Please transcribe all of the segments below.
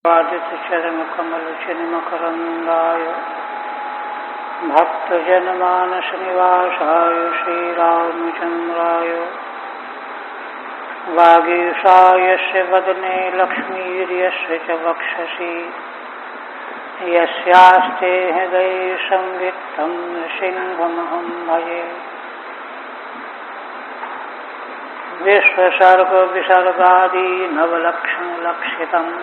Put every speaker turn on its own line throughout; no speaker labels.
वादितचरणकमलचिन्मकरन्दाय भक्तजनमानसनिवासाय श्रीरामचन्द्राय वागीशायस्य वदने लक्ष्मीर्यस्य च वक्षसि यस्यास्ते हृदये संवित्तं सिंहमहं भजे। विश्वसर्गविसर्गादि नवलक्षणलक्षितम्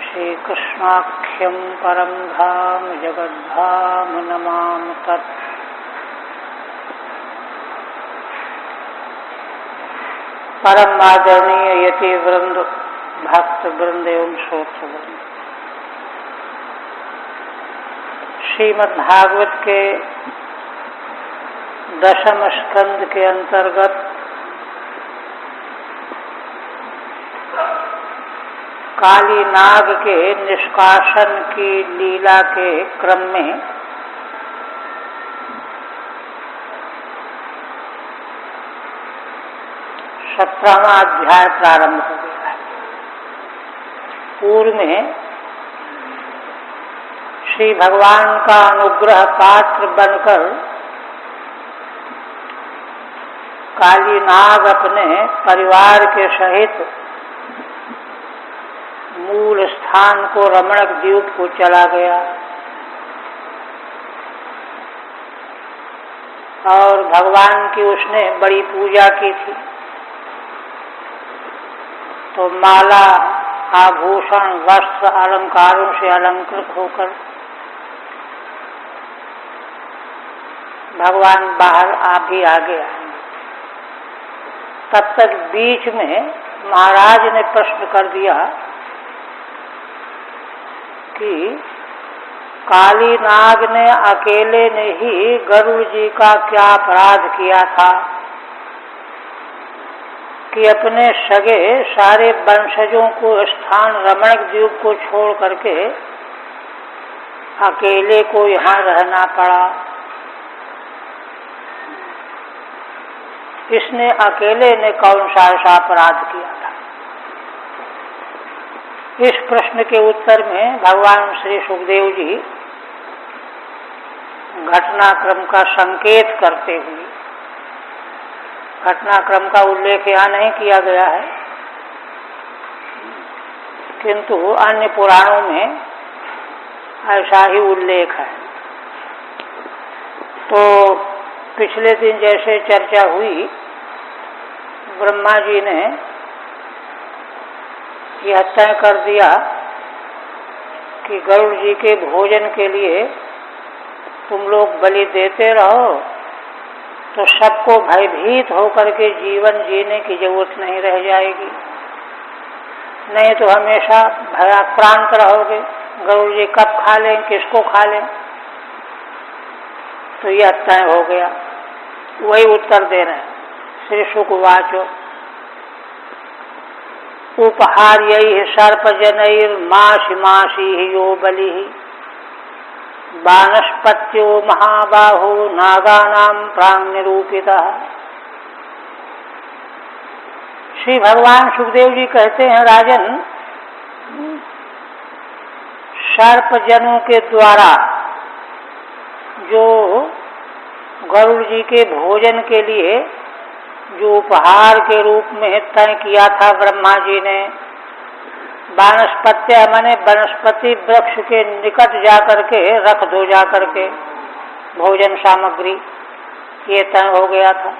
श्रीकृष्णाख्यं परं धाम जगद्धाम नमामि तत्। परम आदरणीय यति वृंद, भक्त वृंद एवं श्रोत्र वृंद, श्रीमद् भागवत के दशम स्कंद के अंतर्गत काली नाग के निष्कासन की लीला के क्रम में सत्रहवां अध्याय प्रारंभ हो गया है। पूर्व में श्री भगवान का अनुग्रह पात्र बनकर काली नाग अपने परिवार के सहित मूल स्थान को रमणक द्वीप को चला गया और भगवान की उसने बड़ी पूजा की थी। तो माला आभूषण वस्त्र अलंकारों से अलंकृत होकर भगवान बाहर भी आ गया। तब तक बीच में महाराज ने प्रश्न कर दिया कि काली नाग ने अकेले ने ही गरुड़ जी का क्या अपराध किया था कि अपने सगे सारे वंशजों को स्थान रमणक द्वीप को छोड़ करके अकेले को यहाँ रहना पड़ा। इसने अकेले ने कौन सा ऐसा अपराध किया था? इस प्रश्न के उत्तर में भगवान श्री सुखदेव जी घटनाक्रम का संकेत करते हुए, घटनाक्रम का उल्लेख यहाँ नहीं किया गया है किंतु अन्य पुराणों में ऐसा ही उल्लेख है। तो पिछले दिन जैसे चर्चा हुई, ब्रह्मा जी ने यह तय कर दिया कि गरुड़ जी के भोजन के लिए तुम लोग बलि देते रहो तो सबको भयभीत होकर के जीवन जीने की जरूरत नहीं रह जाएगी, नहीं तो हमेशा भयाक्रांत रहोगे। गरुड़ जी कब खा लें, किसको खा लें? तो यह तय हो गया। वही उत्तर दे रहे हैं। श्री शुकवाचो उपहार्यै सर्पजनैर्मासि मासी यो बलि वानस्पत्यो महाबाहो नागानां प्रांग निरूपितः। श्री भगवान सुखदेव जी कहते हैं, राजन, सर्पजनों के द्वारा जो गरुड़ जी के भोजन के लिए जो उपहार के रूप में तय किया था ब्रह्मा जी ने, वानस्पत्य माने वनस्पति वृक्ष के निकट जाकर के रख दो, जाकर के भोजन सामग्री, ये तय हो गया था।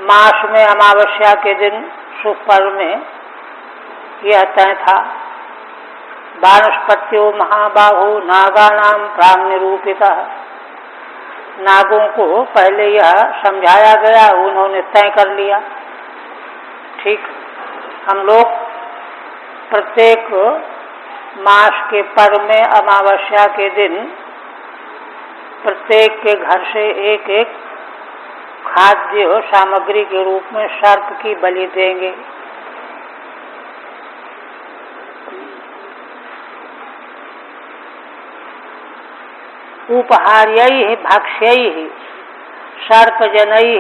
मास में अमावस्या के दिन शुभ पर्व में यह तय था। वानस्पत्यो महाबाहो नागानां प्रांग निरूपितः। नागों को पहले यह समझाया गया, उन्होंने तय कर लिया। ठीक, हम लोग प्रत्येक मास के पर्व में अमावस्या के दिन प्रत्येक के घर से एक एक खाद्य सामग्री के रूप में सर्प की बलि देंगे। उपहार्यै भक्ष्यै सर्पजनै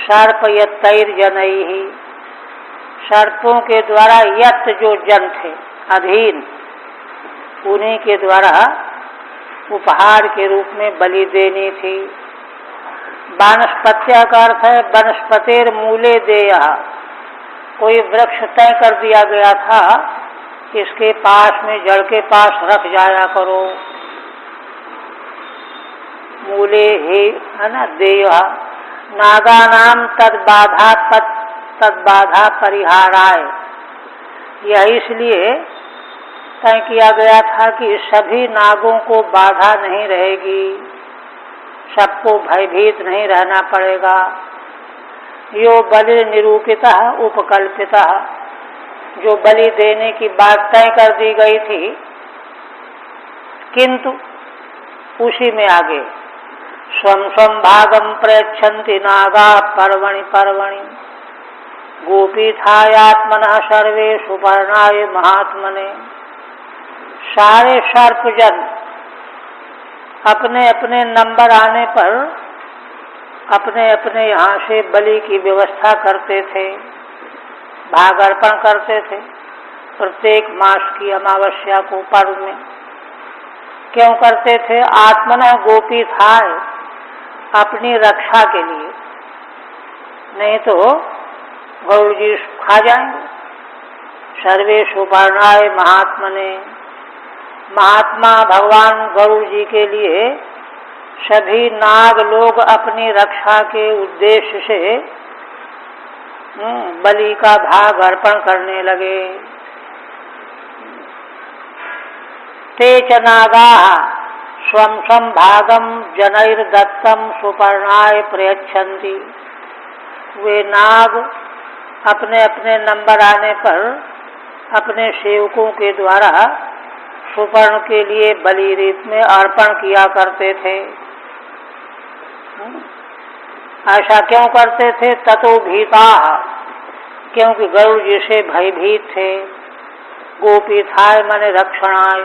सर्पयतैर्जनै सर्पों के द्वारा यत जो जन थे अधीन, उन्हीं के द्वारा उपहार के रूप में बलि देनी थी। वानस्पत्या का अर्थ है वनस्पतिर मूले देया। कोई वृक्ष तय कर दिया गया था, इसके पास में जड़ के पास रख जाया करो। मूले ही है ना देया। नागानाम तद्बाधा परिहाराय। यह इसलिए तय किया गया था कि सभी नागों को बाधा नहीं रहेगी, सबको भयभीत नहीं रहना पड़ेगा। यो बलि निरूपिता उपकल्पिता, जो बलि देने की बात तय कर दी गई थी, किंतु उसी में आगे स्वम स्वम भागम प्रयच्छन्ति नागा पर्वणि पर्वणि गोपीथायात्मनः सर्वे सुपर्णाय महात्मने। सारे सर्पजन अपने अपने नंबर आने पर अपने अपने यहाँ से बलि की व्यवस्था करते थे, भाग अर्पण करते थे प्रत्येक मास की अमावस्या को पर्व में। क्यों करते थे? आत्मनः गोपीथाय, अपनी रक्षा के लिए, नहीं तो गरुड़ जी खा जाएंगे। सर्वे सुपर्णाय महात्मने, महात्मा भगवान गरुड़ जी के लिए सभी नाग लोग अपनी रक्षा के उद्देश्य से बलि का भाग अर्पण करने लगे। ते च नागा स्वम स्वम भागम जनैर्दत्तम सुपर्णाय प्रयच्छन्ति। वे नाग अपने अपने नंबर आने पर अपने सेवकों के द्वारा सुपर्ण के लिए बलि रीत में अर्पण किया करते थे। ऐसा क्यों करते थे? ततो भीता, क्योंकि गरुड़ जी से भयभीत थे। गोपीथाय माने रक्षणाय,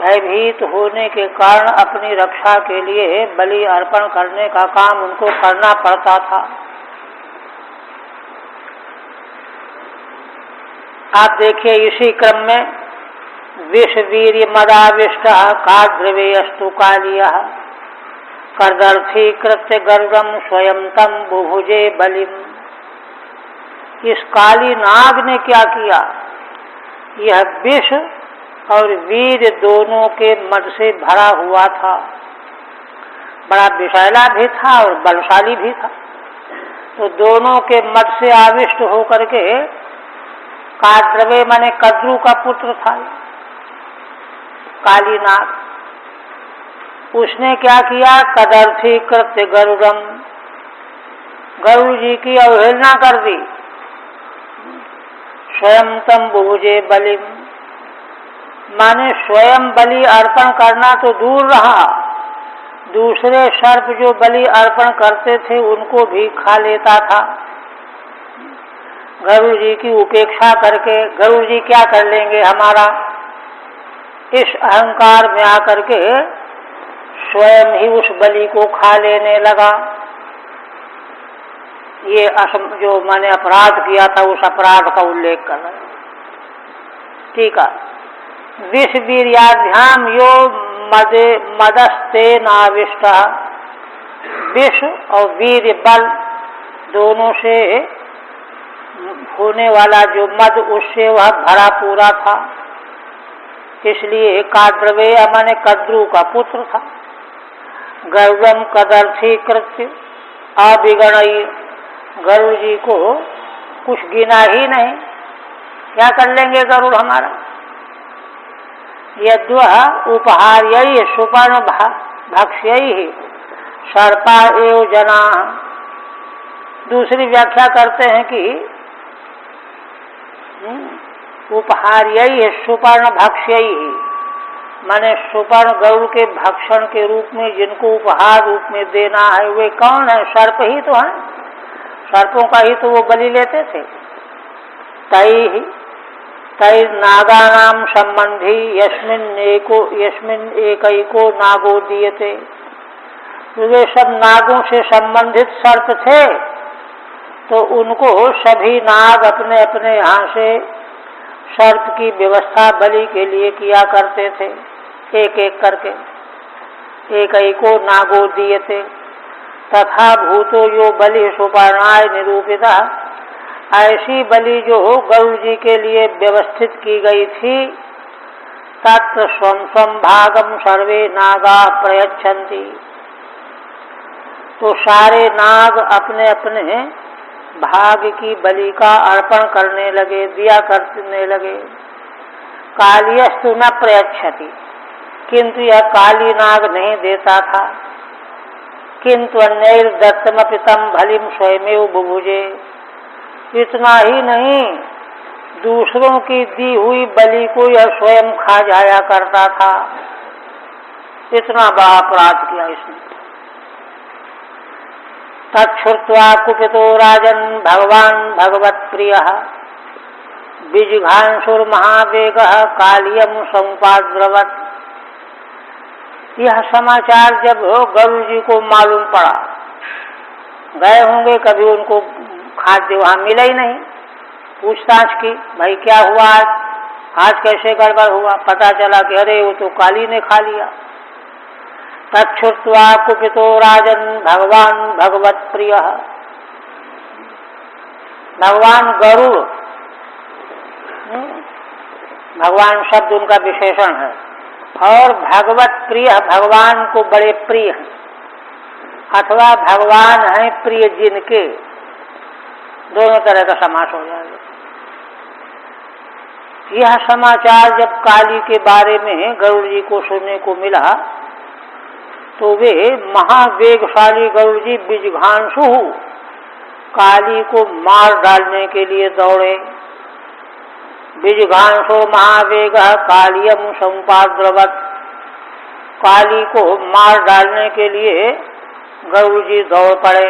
भयभीत होने के कारण अपनी रक्षा के लिए बलि अर्पण करने का काम उनको करना पड़ता था। आप देखिए इसी क्रम में विष वीर्य मदाविष्ट काद्रवेयस्तु कालिया कर्दर्थी कृत्य गर्गम स्वयं तम बुभुजे बलिम। इस काली नाग ने क्या किया? यह विष और वीर दोनों के मद से भरा हुआ था, बड़ा विषैला भी था और बलशाली भी था। तो दोनों के मद से आविष्ट होकर के काद्रवे माने कद्रु का पुत्र था काली नाग। उसने क्या किया? कदर्थी कृत्य गरुड़म, गरुड़ जी की अवहेलना कर दी। स्वयं तम बुभुजे बलिम, माने स्वयं बलि अर्पण करना तो दूर रहा, दूसरे सर्प जो बलि अर्पण करते थे उनको भी खा लेता था। गरुड़ जी की उपेक्षा करके गरुड़ जी क्या कर लेंगे हमारा, इस अहंकार में आकर के स्वयं ही उस बलि को खा लेने लगा। ये जो मैंने अपराध किया था उस अपराध का उल्लेख कर रहे हैं। ठीक है। विष वीर्याभ्याम यो मदस्ते नाविष्ट, विष और वीर बल दोनों से होने वाला जो मद उससे वह भरा पूरा था, इसलिए काद्रवेय माने कद्रु का पुत्र था। गरुड़म कदर्थी कृत्य अविगणयी, गरुड़ जी को कुछ गिना ही नहीं, क्या कर लेंगे गरुड़ हमारा। यद्वा उपहार्यै सुपर्ण भक्ष्यै सर्पा एव जना। दूसरी व्याख्या करते हैं कि उपहार्यै सुपर्ण भक्ष्यै, माने सुपर्ण गरुड़ के भक्षण के रूप में जिनको उपहार रूप में देना है वे कौन है? सर्प ही तो है, सर्पों का ही तो वो बलि लेते थे। तै नागानाम संबंधी यस्मिन एकैको नागो दीयते। वे सब नागों से संबंधित सर्प थे, तो उनको सभी नाग अपने अपने यहाँ से सर्प की व्यवस्था बलि के लिए किया करते थे, एक एक करके, एक एक को नागो दिए थे। तथा भूतो यो बलि सुपर्णाय निरूपिता, ऐसी बलि जो गरुड़ जी के लिए व्यवस्थित की गई थी, तत्र स्वं स्वं भागम सर्वे नागा प्रयच्छन्ति, तो सारे नाग अपने अपने भाग की बलि का अर्पण करने लगे, दिया करने लगे। कालियस्तु न प्रयच्छति, किंतु यह काली नाग नहीं देता था। किंतु अन्यैर दत्तमपि तं बलिं स्वयमेव बुभुजे, इतना ही नहीं, दूसरों की दी हुई बलि को यह स्वयं खा जाया करता था। इतना बड़ा अपराध किया इसने। तच्छ्रुत्वा कुपितो राजन् भगवान् भगवत्प्रियः बिजघांसुर्महावेगः कालियं समुपाद्रवत्। यह समाचार जब गरुड़ जी को मालूम पड़ा, गए होंगे कभी, उनको खाद्य वहां मिला ही नहीं, पूछताछ की, भाई क्या हुआ आज कैसे गड़बड़ हुआ, पता चला कि अरे वो तो काली ने खा लिया। तच्छ्रुत्वा कुपितो राजन् भगवान् भगवत्प्रियः, भगवान गरुड़, भगवान शब्द उनका विशेषण है, और भगवत प्रिय, भगवान को बड़े प्रिय हैं, अथवा भगवान हैं प्रिय जिनके, दोनों तरह का समास हो जाएगा। यह समाचार जब काली के बारे में गरुड़ जी को सुनने को मिला, तो वे महावेगशाली गरुड़ जी बिजघांसु काली को मार डालने के लिए दौड़े। बिजघांसो महावेग कालियम समुपाद्रवत्, काली को मार डालने के लिए गरुड़ जी दौड़ पड़े।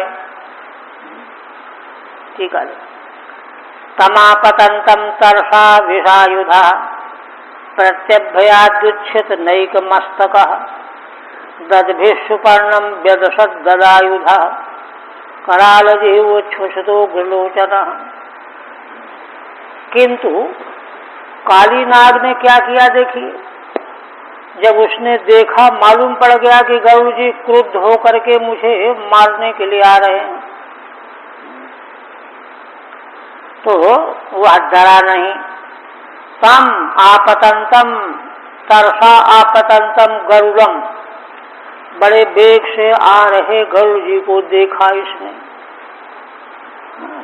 ठीक है। तमापतंतम तरसा विषायुधा प्रत्यभयाद्युच्छित नैकमस्तकः दद्भिः व्यदशत गदायुधा करालजिह्वोच्छ्वसितो गृलोचनः। किंतु काली नाग ने क्या किया देखिए, जब उसने देखा, मालूम पड़ गया कि गरुड़ जी क्रुद्ध होकर के मुझे मारने के लिए आ रहे हैं, तो वह डरा नहीं। तम आपतंतम तरसा आपतंतम गरुड़म, बड़े वेग से आ रहे गरुड़ जी को देखा इसने।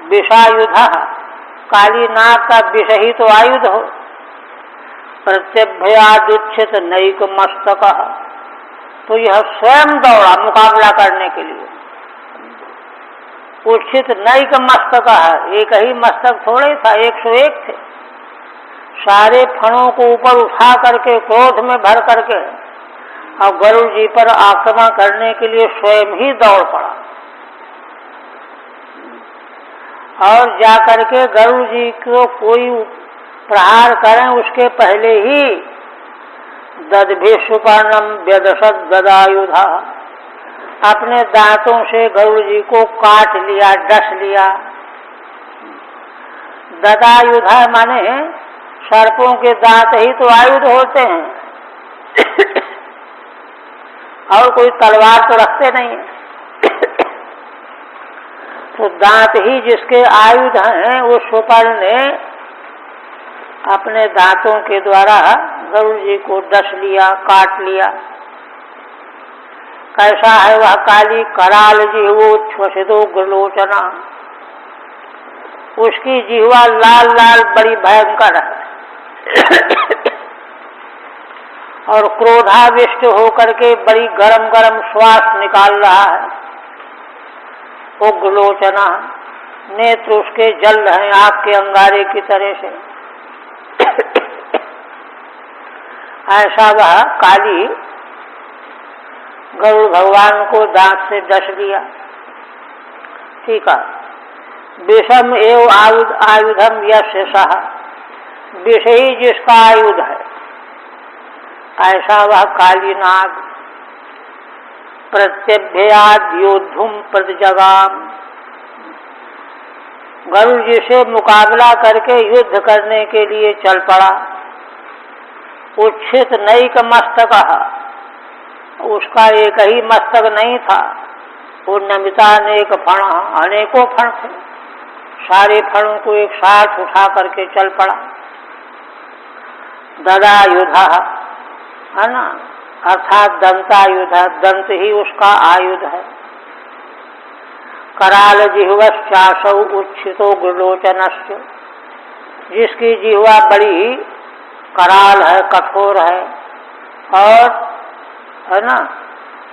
विषायुधा, काली नाग का विष ही तो आयुध हो। प्रत्यभयादुच्छित नैक मस्तक, तो यह स्वयं दौड़ा मुकाबला करने के लिए। उच्छित नैक मस्तक, एक ही मस्तक थोड़े था, 101 थे। सारे फणों को ऊपर उठा करके क्रोध में भर करके और गरुड़ जी पर आक्रमण करने के लिए स्वयं ही दौड़ पड़ा, और जाकर के गरुड़ जी को कोई प्रहार करें उसके पहले ही दद्भिः व्यदशत गदायुधा, अपने दांतों से गरुड़ जी को काट लिया, डस लिया। गदायुधा माने सर्पों के दांत ही तो आयुध होते हैं, और कोई तलवार तो रखते नहीं है। तो दांत ही जिसके आयुध हैं, वो सुपर्ण ने अपने दांतों के द्वारा गरुड़ जी को डस लिया, काट लिया। कैसा है वह काली, कराल जिह्वोच्छ्वसितो गृलोचना, उसकी जिह्वा लाल लाल बड़ी भयंकर है, और क्रोधाविष्ट होकर के बड़ी गरम गरम श्वास निकाल रहा है। उग्रलोचना, नेत्र उसके जल रहे आग के अंगारे की तरह से। ऐसा वह काली गरुड़ भगवान को दांत से डस लिया। ठीक है। विषम एव आयुधम यस्य सः, विष ही जिसका आयुध है, ऐसा वह काली नाग। प्रत्यभ्याद् योद्धुम प्रतिजगाम, गरुड़ जी से मुकाबला करके युद्ध करने के लिए चल पड़ा। उच्छित नैक मस्तक, उसका एक ही मस्तक नहीं था, वो नमितानेक फण, अनेकों फण थे। सारे फणों को एक साथ उठा करके चल पड़ा। ददायुधा, है ना, अर्थात दंतायुध, दंत ही उसका आयुध है। कराल जिह्वश्चासौ उच्छितो गुलोचनश्च, जिसकी जिह्वा बड़ी कराल है, कठोर है, और है ना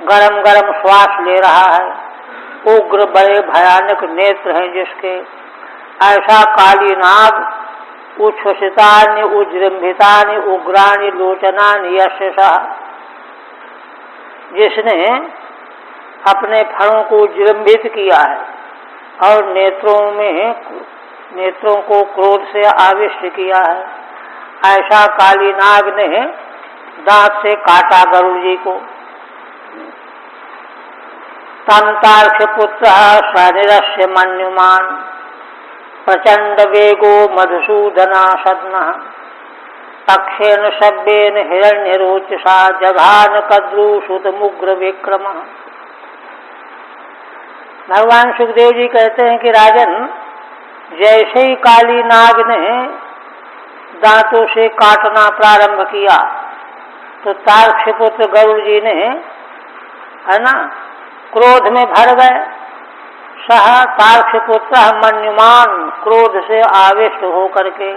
गरम गरम श्वास ले रहा है। उग्र बड़े भयानक नेत्र हैं जिसके। ऐसा काली नाग उच्छ्वसितानि उज्जृंभितानि उग्राणि लोचनानि यशसा, जिसने अपने फणों को उज्जृंभित किया है और नेत्रों को क्रोध से आविष्ट किया है। ऐसा काली नाग ने दांत से काटा गरुड़ जी को। तंतार्क्ष पुत्र शनिरस्य मन्युमान प्रचंड वेगो मधुसूदनासद्न पक्षेन शब्देन हिरण्यरोचसा जघान कद्रुसुतमुग्र विक्रम। भगवान सुखदेव जी कहते हैं कि राजन, जैसे ही काली नाग ने दांतों से काटना प्रारंभ किया तो तार्क्ष्यपुत्र गरुड़ जी ने, है ना, क्रोध में भर गए। सह तार्क्ष्यपुत्र मन्युमान, क्रोध से आविष्ट होकर के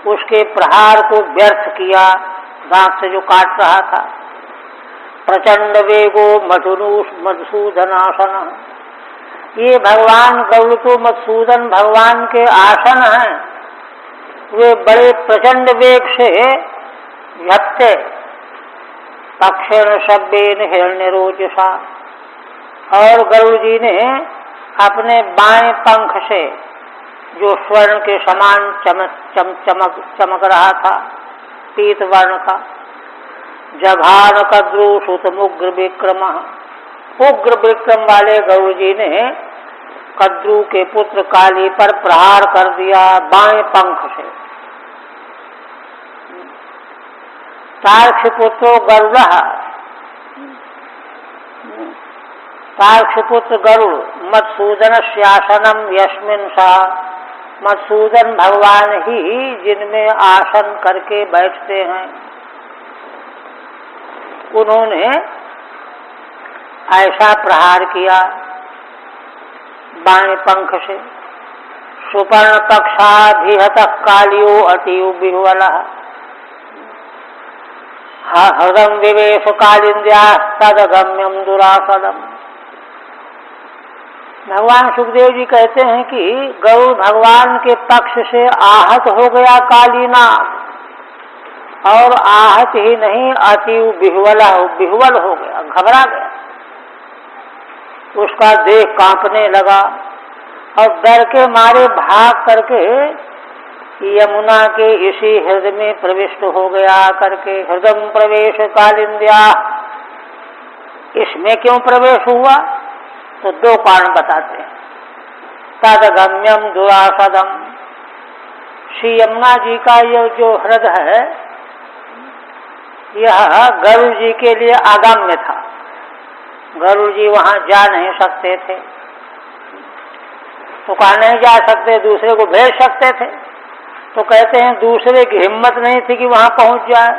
उसके प्रहार को व्यर्थ किया, दांत से जो काट रहा था। प्रचंड वेगो मधुसूदनासन, ये भगवान गरुड़ तो मधुसूदन भगवान के आसन हैं। वे बड़े प्रचंड वेग से झपटे। पक्षेण शब्देन हिरण्यरोचसा, और गरुड़ जी ने अपने बाएं पंख से, जो स्वर्ण के समान चमक रहा था, पीत वर्ण का, जघान कद्रुसुतमुग्र विक्रम, उग्र विक्रम वाले गरुड़ जी ने कद्रु के पुत्र काली पर प्रहार कर दिया बाएं पंख से। तार्क्ष्यपुत्रो गरुड़, तार्क्ष्यपुत्र गरुड़ मधुसूदनस्यासनम यस्मिन् सः, मधुसूदन भगवान ही जिनमें आसन करके बैठते हैं, उन्होंने ऐसा प्रहार किया बाएं पंख से। सुपर्ण पक्षाधिहत कालियो अतिउ बिह्वलः हृदम विवेश कालिंद्या तदगम्यम दुरासदम। भगवान सुखदेव जी कहते हैं कि गरुड़ भगवान के पक्ष से आहत हो गया काली नाग, और आहत ही नहीं, अतिउ बिह्वल हो गया, घबरा गया। उसका देह कांपने लगा और डर के मारे भाग करके यमुना के इसी हृदय में प्रविष्ट हो गया करके। हृदय प्रवेश कालिंद्या, इसमें क्यों प्रवेश हुआ? तो दो कारण बताते हैं। तदगम्यम दुरासदम, श्री यमुना जी का यह जो हृदय है, यह गरुड़ जी के लिए अगम्य था। गरुड़ जी वहां जा नहीं सकते थे, तो कहा नहीं जा सकते, दूसरे को भेज सकते थे। तो कहते हैं दूसरे की हिम्मत नहीं थी कि वहां पहुंच जाए,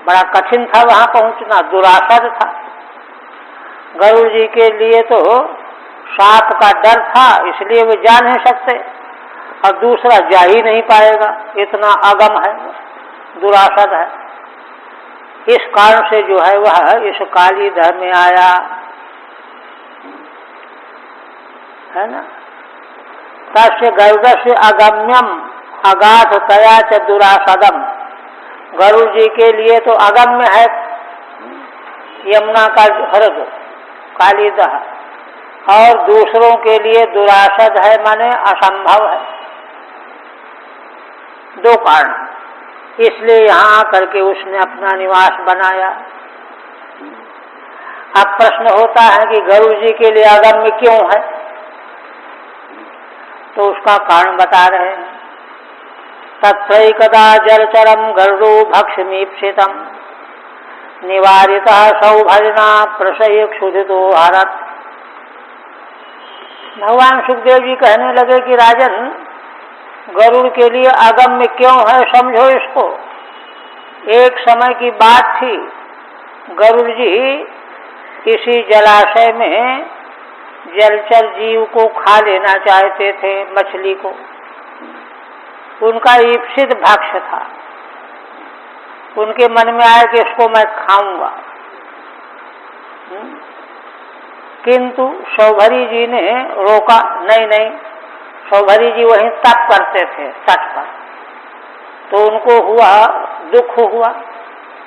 बड़ा कठिन था वहां पहुंचना, दुरासद था। गरुड़ जी के लिए तो सांप का डर था, इसलिए वे जा नहीं सकते, और दूसरा जा ही नहीं पाएगा, इतना अगम है, दुरासद है। इस कारण से जो है वह इस काली देह में आया, है ना। तस्य गरुड़स्य अगम्यम अगाध तया च दुरासदम, गरुड़ जी के लिए तो अगम्य है यमुना का हृदय काली दह, और दूसरों के लिए दुरासद है, माने असंभव है। दो कारण, इसलिए यहाँ आकर के उसने अपना निवास बनाया। अब प्रश्न होता है कि गरुड़ जी के लिए अगम्य क्यों है? तो उसका कारण बता रहे हैं। तत्रैकदा जलचरम गरुडो भक्षमीप्सितम निवारितः सौभजना प्रसह्य क्षुधितो हरत। भगवान सुखदेव जी कहने लगे कि राजन, गरुड़ के लिए अगम्य क्यों है, समझो इसको। एक समय की बात थी, गरुड़ जी किसी जलाशय में जलचर जीव को खा लेना चाहते थे, मछली को। उनका ईप्सित भक्ष्य था। उनके मन में आया कि इसको मैं खाऊंगा। किंतु सौभरी जी ने रोका, नहीं नहीं। सौभरी जी वहीं तप करते थे तट पर। तो उनको हुआ, दुख हुआ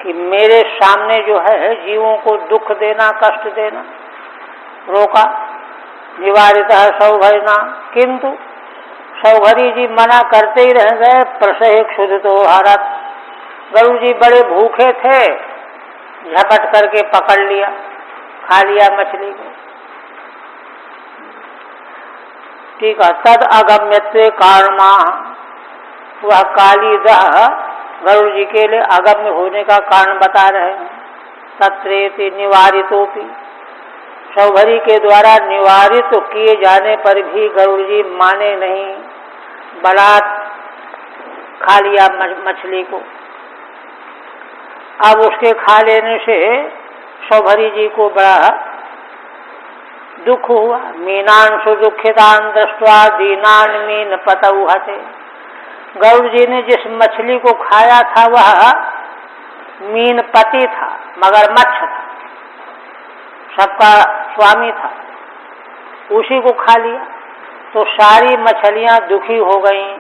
कि मेरे सामने जो है जीवों को दुख देना, कष्ट देना। रोका, निवारितः सौभजना। किंतु सौभरी जी मना करते ही रह गए। प्रसह्य क्षुधितो हरत। गरुड़ जी बड़े भूखे थे, झपट करके पकड़ लिया, खा लिया मछली को। ठीक है। तद अगम्यत्वे कारणा, वह काली दह गरुड़ जी के लिए अगम्य होने का कारण बता रहे हैं। तत्रेति निवारितोपि, सौभरी के द्वारा निवारित किए जाने पर भी गरुड़ जी माने नहीं, बलात् खा लिया मछली को। अब उसके खा लेने से सौभरी जी को बड़ा दुख हुआ। मीनान सुदुखितान दृष्ट्वा दीनान मीन पतऊ हते। गरुड़ जी ने जिस मछली को खाया था वह मीन पति था, मगरमच्छ था, सबका स्वामी था, उसी को खा लिया। तो सारी मछलियां दुखी हो गईं।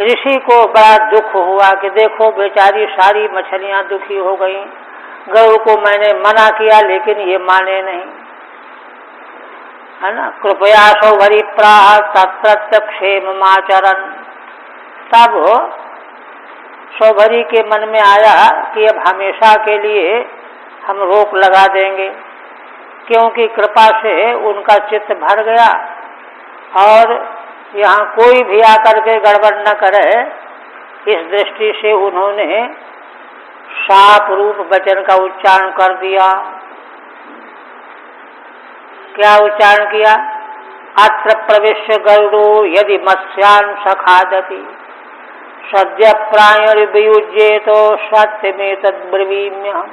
ऋषि को बड़ा दुख हुआ कि देखो बेचारी सारी मछलियां दुखी हो गईं। गरुड़ को मैंने मना किया लेकिन ये माने नहीं, है ना। कृपया सौभरी प्राह तत्र क्षेममाचरन्। तब सौभरी के मन में आया कि अब हमेशा के लिए हम रोक लगा देंगे, क्योंकि कृपा से उनका चित्त भर गया और यहाँ कोई भी आकर के गड़बड़ न करे। इस दृष्टि से उन्होंने शाप रूप वचन का उच्चारण कर दिया। क्या उच्चारण किया? अत्र प्रविश्य गरुड़ो यदि मत्स्यान् सखादति सद्य प्रायुर्वियुज्येतो सत्यमेतद्ब्रवीम्यहम्।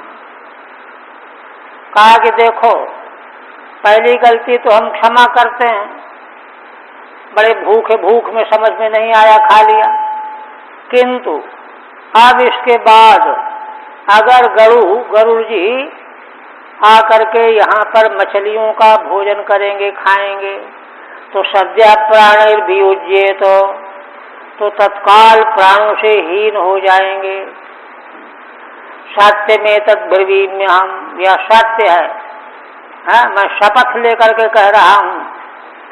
कहा कि देखो, पहली गलती तो हम क्षमा करते हैं, बड़े भूख में समझ में नहीं आया, खा लिया। किंतु अब इसके बाद अगर गरुड़ जी आकर के यहाँ पर मछलियों का भोजन करेंगे, खाएंगे, तो सद्य प्राणैर्वियुज्ये तो तत्काल प्राणों से हीन हो जाएंगे। सत्य में तद्ब्रवीम्यहम्, यह सत्य है, मैं शपथ लेकर के कह रहा हूँ,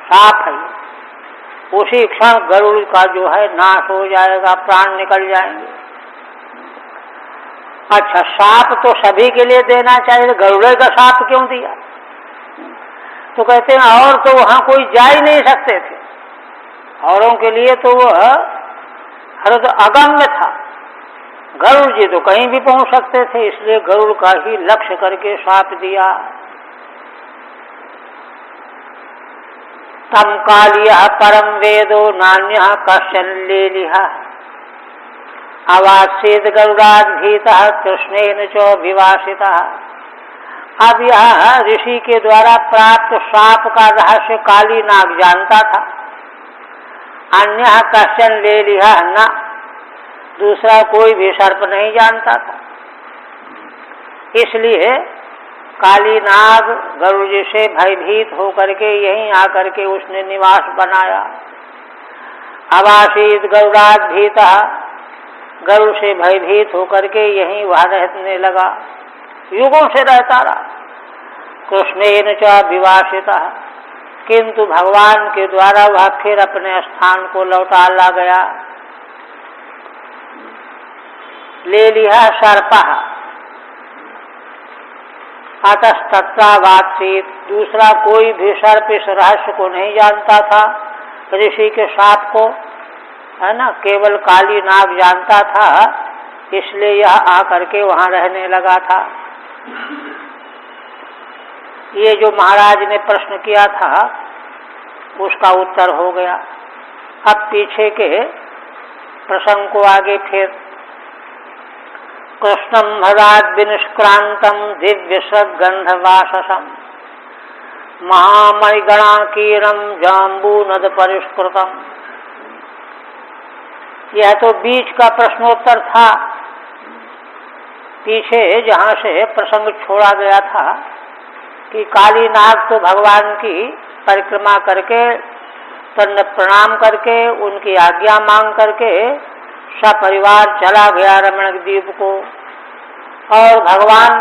साफ है। उसी क्षण गरुड़ का जो है नाश हो जाएगा, प्राण निकल जाएंगे। अच्छा, साप तो सभी के लिए देना चाहिए, गरुड़ का साप क्यों दिया? तो कहते हैं और तो वहां कोई जा ही नहीं सकते थे, औरों के लिए तो वह हरद अगम्य था। गरुड़ जी तो कहीं भी पहुंच सकते थे, इसलिए गरुड़ का ही लक्ष्य करके साप दिया। तम कालियः परम वेदो नान्यः कश्चन लेलिहा अवासीद गरुड़ाद भीतः कृष्णेन च विवासितः। अब यह ऋषि के द्वारा प्राप्त साप का रहस्य काली नाग जानता था। अन्यः कश्चन लेलिहा, न दूसरा कोई भी सर्प नहीं जानता था। इसलिए काली नाग गरुड़ जी से भयभीत होकर के यहीं आकर के उसने निवास बनाया। अवासीद गरुड़ाद भीतः, गरुड़ से भयभीत होकर के यहीं वह रहने लगा, युगों से रहता रहा। कृष्णेन च विवासितः, किंतु भगवान के द्वारा वह फिर अपने स्थान को लौटा ला गया। ले लिया सर्पः, अतस्तत्रावात्सीत, दूसरा कोई भी सर्प इस रहस्य को नहीं जानता था, ऋषि के साप को, है ना, केवल काली नाग जानता था, इसलिए यह आकर के वहां रहने लगा था। ये जो महाराज ने प्रश्न किया था उसका उत्तर हो गया। अब पीछे के प्रसंग को आगे फिर, कृष्णम भराद विनिष्क्रांतम दिव्य सद्गंधवाससम महामणिगणाकीरम जाम्बू नद परिष्कृतम। यह तो बीच का प्रश्नोत्तर था। पीछे जहाँ से प्रसंग छोड़ा गया था कि काली नाग तो भगवान की परिक्रमा करके, तन प्रणाम करके, उनकी आज्ञा मांग करके सपरिवार चला गया रमण द्वीप को, और भगवान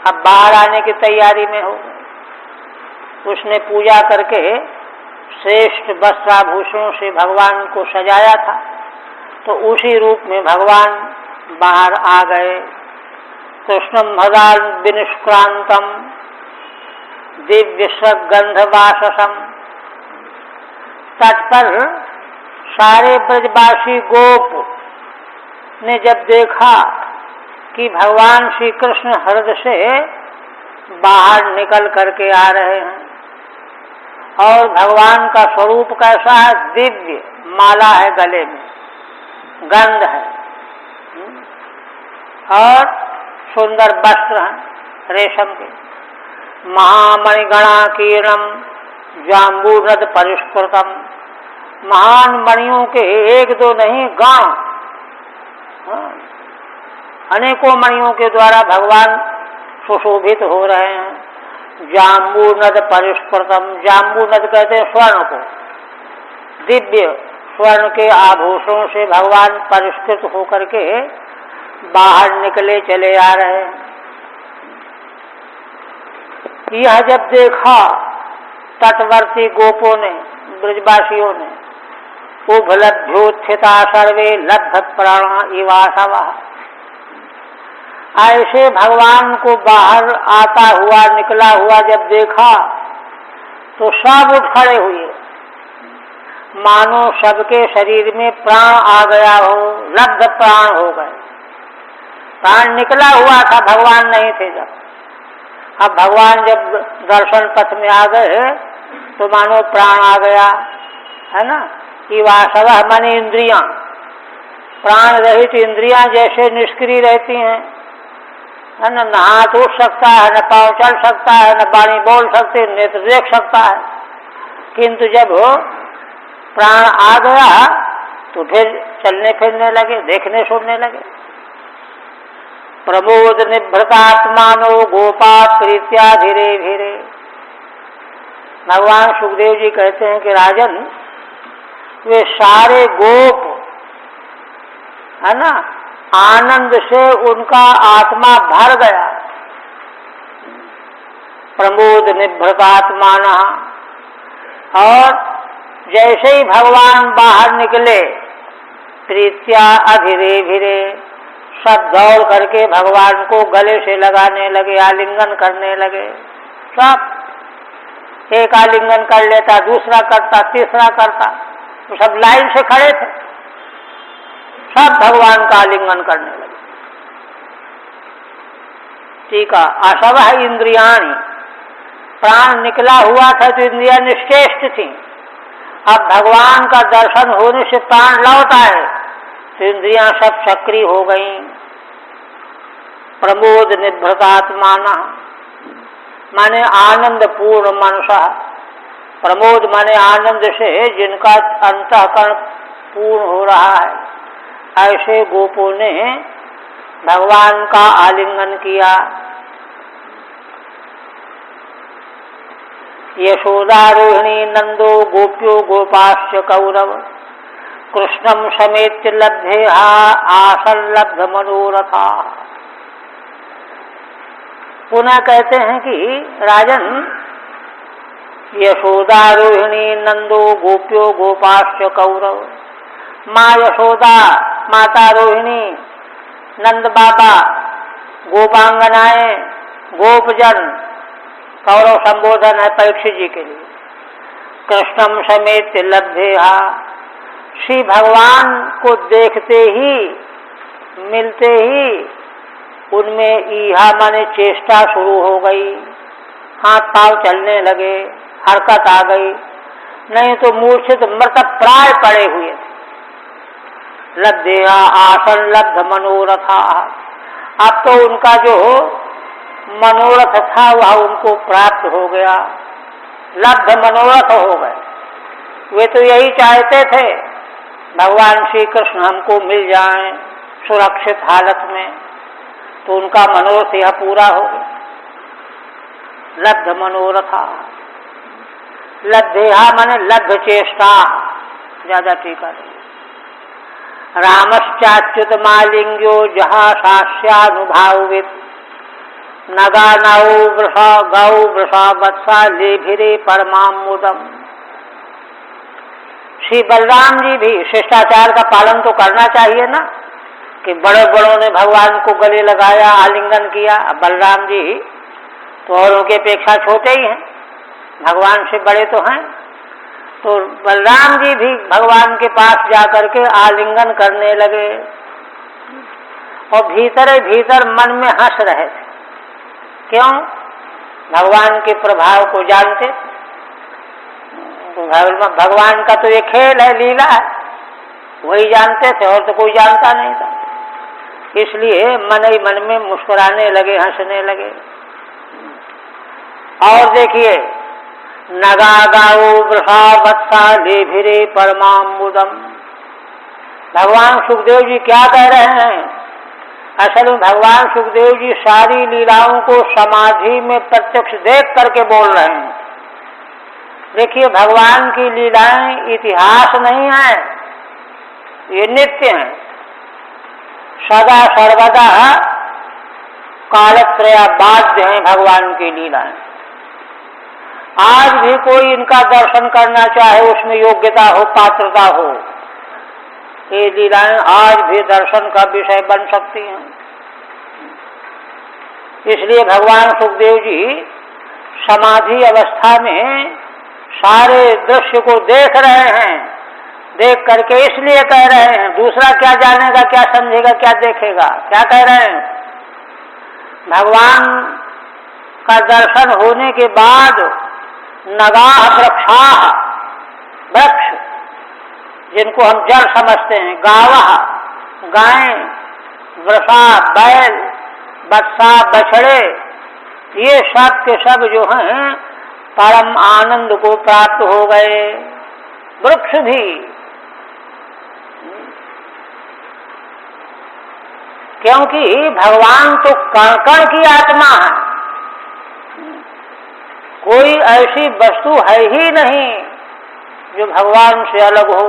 अब बाहर आने की तैयारी में हो गए। उसने पूजा करके श्रेष्ठ वस्त्राभूषणों से भगवान को सजाया था, तो उसी रूप में भगवान बाहर आ गए। कृष्णम भदान विनिष्क्रांतम दिव्य सद्गंधवाससम। तट पर सारे ब्रजवासी गोप ने जब देखा कि भगवान श्री कृष्ण हृदय से बाहर निकल करके आ रहे हैं, और भगवान का स्वरूप कैसा है, दिव्य, माला है गले में, गंध है, और सुंदर वस्त्र हैं रेशम के, महामणिगणाकीर्णम जाम्बू नद परिष्कृतम। महान मणियों के एक दो नहीं, गण, अनेकों मणियों के द्वारा भगवान सुशोभित हो रहे हैं। जाम्बू नद परिष्कृतम, जाम्बू नद कहते हैं स्वर्ण को, दिव्य स्वर्ण के आभूषणों से भगवान परिष्कृत होकर के बाहर निकले चले आ रहे हैं। यह जब देखा तटवर्ती गोपों ने, ब्रजवासियों ने, उभलभ्योत्थिता सर्वे लब्ध प्राण इवासवः, ऐसे भगवान को बाहर आता हुआ, निकला हुआ जब देखा तो सब उठ खड़े हुए, मानो सबके शरीर में प्राण आ गया हो, लब्ध प्राण हो गए। प्राण निकला हुआ था, भगवान नहीं थे जब। अब भगवान जब दर्शन पथ में आ गए तो मानो प्राण आ गया, है ना। इवासवः माने इंद्रियां, प्राण रहित इंद्रियां जैसे निष्क्रिय रहती हैं, है ना, न हाथ उठ सकता है, न पांव चल सकता है, न वाणी बोल सकती है, नेत्र देख सकता है, किंतु जब प्राण आ गया तो फिर चलने फिरने लगे, देखने सुनने लगे। प्रमोद निभृतात्मानो गोपा प्रीत्या धीरे धीरे। भगवान सुखदेव जी कहते हैं कि राजन, वे सारे गोप, है ना, आनंद से उनका आत्मा भर गया। प्रमोद निभृतात्माना, और जैसे ही भगवान बाहर निकले, प्रीत्या अधीरे धीरे, सब दौड़ करके भगवान को गले से लगाने लगे, आलिंगन करने लगे। सब एक आलिंगन कर लेता, दूसरा करता, तीसरा करता, तो सब लाइन से खड़े थे, सब भगवान का आलिंगन करने लगे। ठीक है, असवः इंद्रियाणि, प्राण निकला हुआ था तो इंद्रियां निश्चेष्ट थी। अब भगवान का दर्शन होने से प्राण लौट आए तो इंद्रियां सब सक्रिय हो गई। प्रमोद निभृतात्माना माने आनंद पूर्ण मनसा, प्रमोद माने आनंद से जिनका अंतःकरण पूर्ण हो रहा है, ऐसे गोपों ने भगवान का आलिंगन किया। यशोदा रोहिणी नंदो गोप्यो गोपाश्च कौरव कृष्णम समेत्य लब्धे आसल्लब्ध मनोरथा। पुनः कहते हैं कि राजन, यशोदा रोहिणी नंदो गोप्यो गोपाश्च कौरव, माँ यशोदा, माता रोहिणी, नंद बाबा, गोपांगनाएं, गोपजन, कौरव संबोधन है परीक्षित जी के लिए। कृष्णम समेत लब्धेहा, श्री भगवान को देखते ही, मिलते ही उनमें ईहा माने चेष्टा शुरू हो गई, हाथ पांव चलने लगे, हरकत आ गई, नहीं तो मूर्छित मृतक प्राय पड़े हुए थे। लब्धेहा आसन लब्ध मनोरथा, अब तो उनका जो मनोरथ था वह उनको प्राप्त हो गया, लब्ध मनोरथ हो गए। वे तो यही चाहते थे भगवान श्री कृष्ण हमको मिल जाएं सुरक्षित हालत में, तो उनका मनोरथ यह पूरा हो गया। लब्ध मनोरथा, लब्धेहा माने लब्ध चेष्टा, ज्यादा टीका नहीं। रामश्चाच्युत मालिंग्यो जहाँ सास्यानुभावित, नगा नौ वृषा गौ वृषा वत्सा लेभिरे परमामुदम। श्री बलराम जी भी शिष्टाचार का पालन तो करना चाहिए ना, कि बड़े बड़ों ने भगवान को गले लगाया, आलिंगन किया। अब बलराम जी तो औरों की अपेक्षा छोटे ही हैं, भगवान से बड़े तो हैं, तो बलराम जी भी भगवान के पास जाकर के आलिंगन करने लगे और भीतर भीतर मन में हंस रहे थे। क्यों? भगवान के प्रभाव को जानते। तो भगवान का तो ये खेल है, लीला है, वही जानते थे और तो कोई जानता नहीं था। इसलिए मन ही मन में मुस्कुराने लगे, हंसने लगे। और देखिए, नगा गाओ वृषा वत्सा लेभिरे परमामुदम। भगवान सुखदेव जी क्या कह रहे हैं? असल में भगवान सुखदेव जी सारी लीलाओं को समाधि में प्रत्यक्ष देख करके बोल रहे हैं। देखिए, भगवान की लीलाएं इतिहास नहीं है, ये नित्य हैं, सदा सर्वदा कालत्रय बाध्य हैं भगवान की लीलाएं। आज भी कोई इनका दर्शन करना चाहे, उसमें योग्यता हो, पात्रता हो, ये लीलाएं आज भी दर्शन का विषय बन सकती हैं। इसलिए भगवान सुखदेव जी समाधि अवस्था में सारे दृश्य को देख रहे हैं, देख करके इसलिए कह रहे हैं, दूसरा क्या जानेगा, क्या समझेगा, क्या देखेगा, क्या कह रहे हैं? भगवान का दर्शन होने के बाद नगाह वृक्षाः, वृक्ष जिनको हम जड़ समझते हैं, गावः गायें, वृषा बैल, वत्सा बछड़े, ये सब के सब जो हैं परम आनंद को प्राप्त हो गए। वृक्ष भी, क्योंकि भगवान तो कण कण की आत्मा है, कोई ऐसी वस्तु है ही नहीं जो भगवान से अलग हो।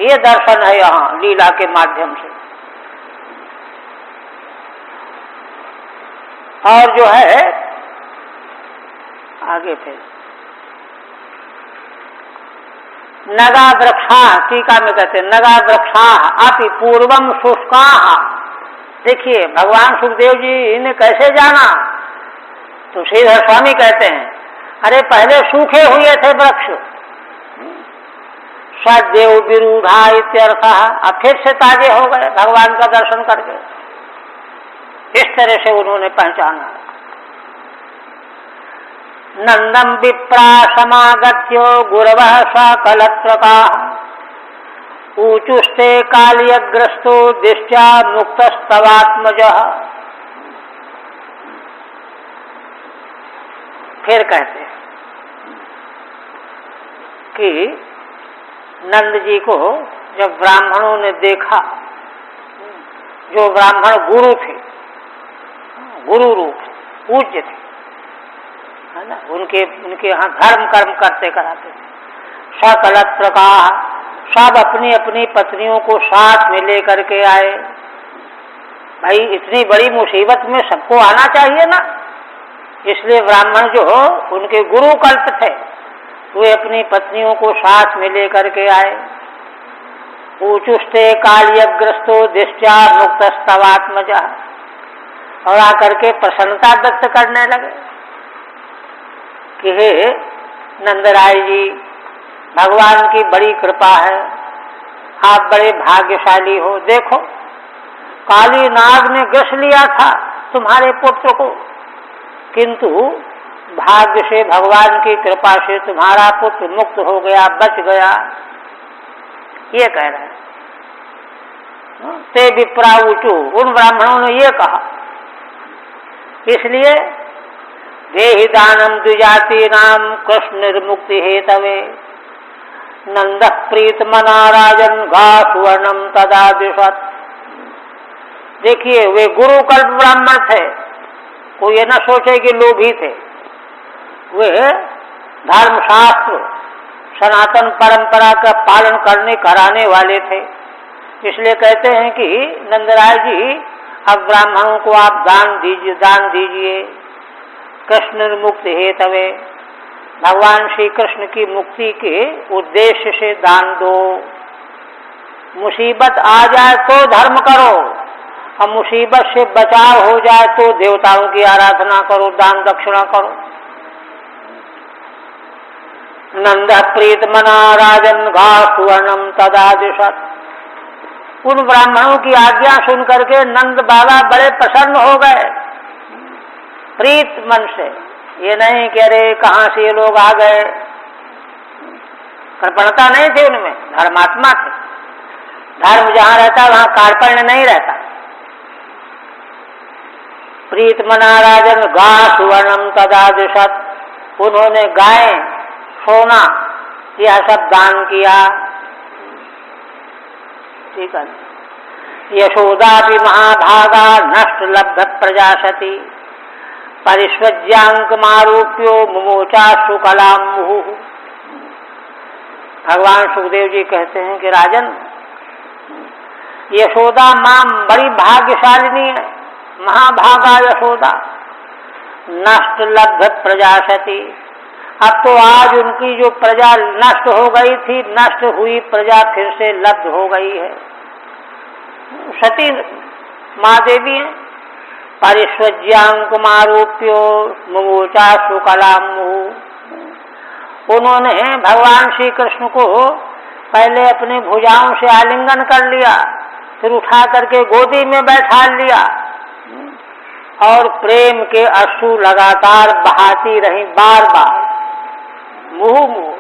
ये दर्शन है यहाँ लीला के माध्यम से। और जो है आगे फिर नगा वृक्षा, टीका में कहते हैं नगा वृक्षा अपि पूर्वम शुष्का। देखिए भगवान सुखदेव जी ने कैसे जाना, तो श्रीधर स्वामी कहते हैं, अरे पहले सूखे हुए थे वृक्ष, सदेव विरूढ़ा इत्यर्थः, अब फिर से ताजे हो गए भगवान का दर्शन करके। इस तरह से उन्होंने पहचाना। नंदम विप्रा समागत्यो गुरवः सकलत्रकाः, ऊचुस्ते कालियग्रस्तो दिष्ट्या मुक्तस्तवात्मजः। फिर कहते हैं कि नंद जी को जब ब्राह्मणों ने देखा, जो ब्राह्मण गुरु थे, गुरु रूप पूज्य थे, है ना, उनके यहाँ धर्म कर्म करते कराते थे। सकलत्रकाः, सब अपनी अपनी पत्नियों को साथ में लेकर के आए। भाई इतनी बड़ी मुसीबत में सबको आना चाहिए ना, इसलिए ब्राह्मण जो उनके गुरु कल्प थे, वे अपनी पत्नियों को साथ में लेकर के आए। ऊचुस्ते कालियग्रस्तो दिष्ट्या मुक्तस्तवात्मजः, और आकर के प्रसन्नता व्यक्त करने लगे कि हे नंदराय जी, भगवान की बड़ी कृपा है, आप बड़े भाग्यशाली हो। देखो, काली नाग ने ग्रस लिया था तुम्हारे पुत्र को, किंतु भाग्य से, भगवान की कृपा से तुम्हारा पुत्र मुक्त हो गया, बच गया। ये कह रहे हैं। ते विप्रावुचु, उन ब्राह्मणों ने ये कहा। इसलिए देहि दानम द्विजाति नाम कृष्ण निर्मुक्ति हेतवे नंद प्रीत मना राजन घा सुवर्णम तदा दिशत। देखिए, वे गुरु कल्प ब्राह्मण थे, कोई ये न सोचे कि लोभी थे। वे धर्मशास्त्र, सनातन परंपरा का पालन करने कराने वाले थे। इसलिए कहते हैं कि नंदराय जी, अब ब्राह्मणों को आप दान दीजिए। कृष्ण मुक्ति हेतवे, भगवान श्री कृष्ण की मुक्ति के उद्देश्य से दान दो। मुसीबत आ जाए तो धर्म करो, और मुसीबत से बचाव हो जाए तो देवताओं की आराधना करो, दान दक्षिणा करो। नंद प्रीत मना राजन घा सुवर्णम तदा दिशत। उन ब्राह्मणों की आज्ञा सुन करके नंद बाबा बड़े प्रसन्न हो गए, प्रीत मन से। ये नहीं कि अरे कहाँ से ये लोग आ गए, कृपणता नहीं थी उनमें, धर्मात्मा थे। धर्म जहाँ रहता वहाँ कार्पण्य नहीं रहता। प्रीत मना राजन गा सुवर्णम तदा दिशत, उन्होंने गाय, सोना, यह सब दान किया। ठीक है। यशोदा भी महाभागा नष्ट लब्ध प्रजासती परिस्वज्यांक मारूप्यो मुमोचा सुकलाम मुहु। भगवान सुखदेव जी कहते हैं कि राजन, यशोदा मां बड़ी भाग्यशालिनी है, महाभागा यशोदा। नष्ट लब्ध प्रजासती, अब तो आज उनकी जो प्रजा नष्ट हो गई थी, नष्ट हुई प्रजा फिर से लब्ध हो गई है। सती माँ देवी है। परिस्वज्यांक मारूप्यो मुमोचा सुकलाम मुहु। उन्होंने भगवान श्री कृष्ण को पहले अपनी भुजाओं से आलिंगन कर लिया, फिर उठा करके गोदी में बैठा लिया और प्रेम के अश्रु लगातार बहाती रही, बार बार, मुहु मुहु।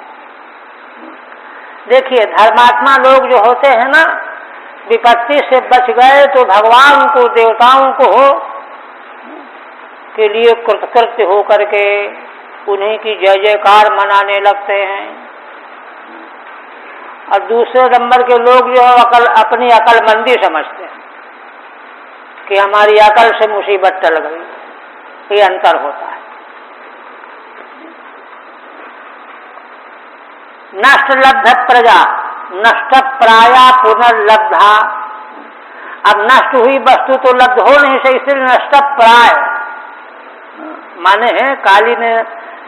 देखिए, धर्मात्मा लोग जो होते हैं ना, विपत्ति से बच गए तो भगवान को, देवताओं को के लिए कृतकृत्य होकर के उन्हीं की जय जयकार मनाने लगते हैं। और दूसरे नंबर के लोग जो अपनी अकलमंदी समझते हैं कि हमारी अकल से मुसीबत टल गई, ये अंतर होता है। नष्ट लब्ध प्रजा नष्ट प्राया पुनर्लब्धा। अब नष्ट हुई वस्तु तो लब्ध हो नहीं सकती, इसलिए नष्ट प्राय माने काली ने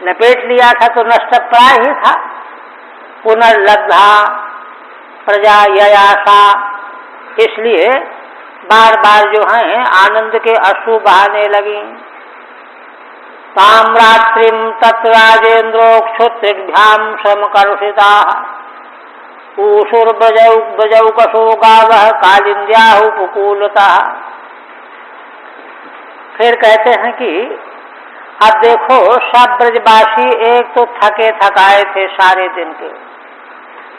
लपेट लिया था तो नष्ट प्राय ही था। पुनर्लब्धा प्रजा ययासा, इसलिए बार बार जो है आनंद के अश्रु बहाने लगी। ताम्रात्रिम तत्राजेन्द्रो क्षुत्रिभ्याम समकर्षिता ऊषुर बजौ कसो गावः कालिंद्याहुपकूलता। फिर कहते हैं कि अब देखो, सब ब्रजवासी एक तो थके थकाए थे सारे दिन के,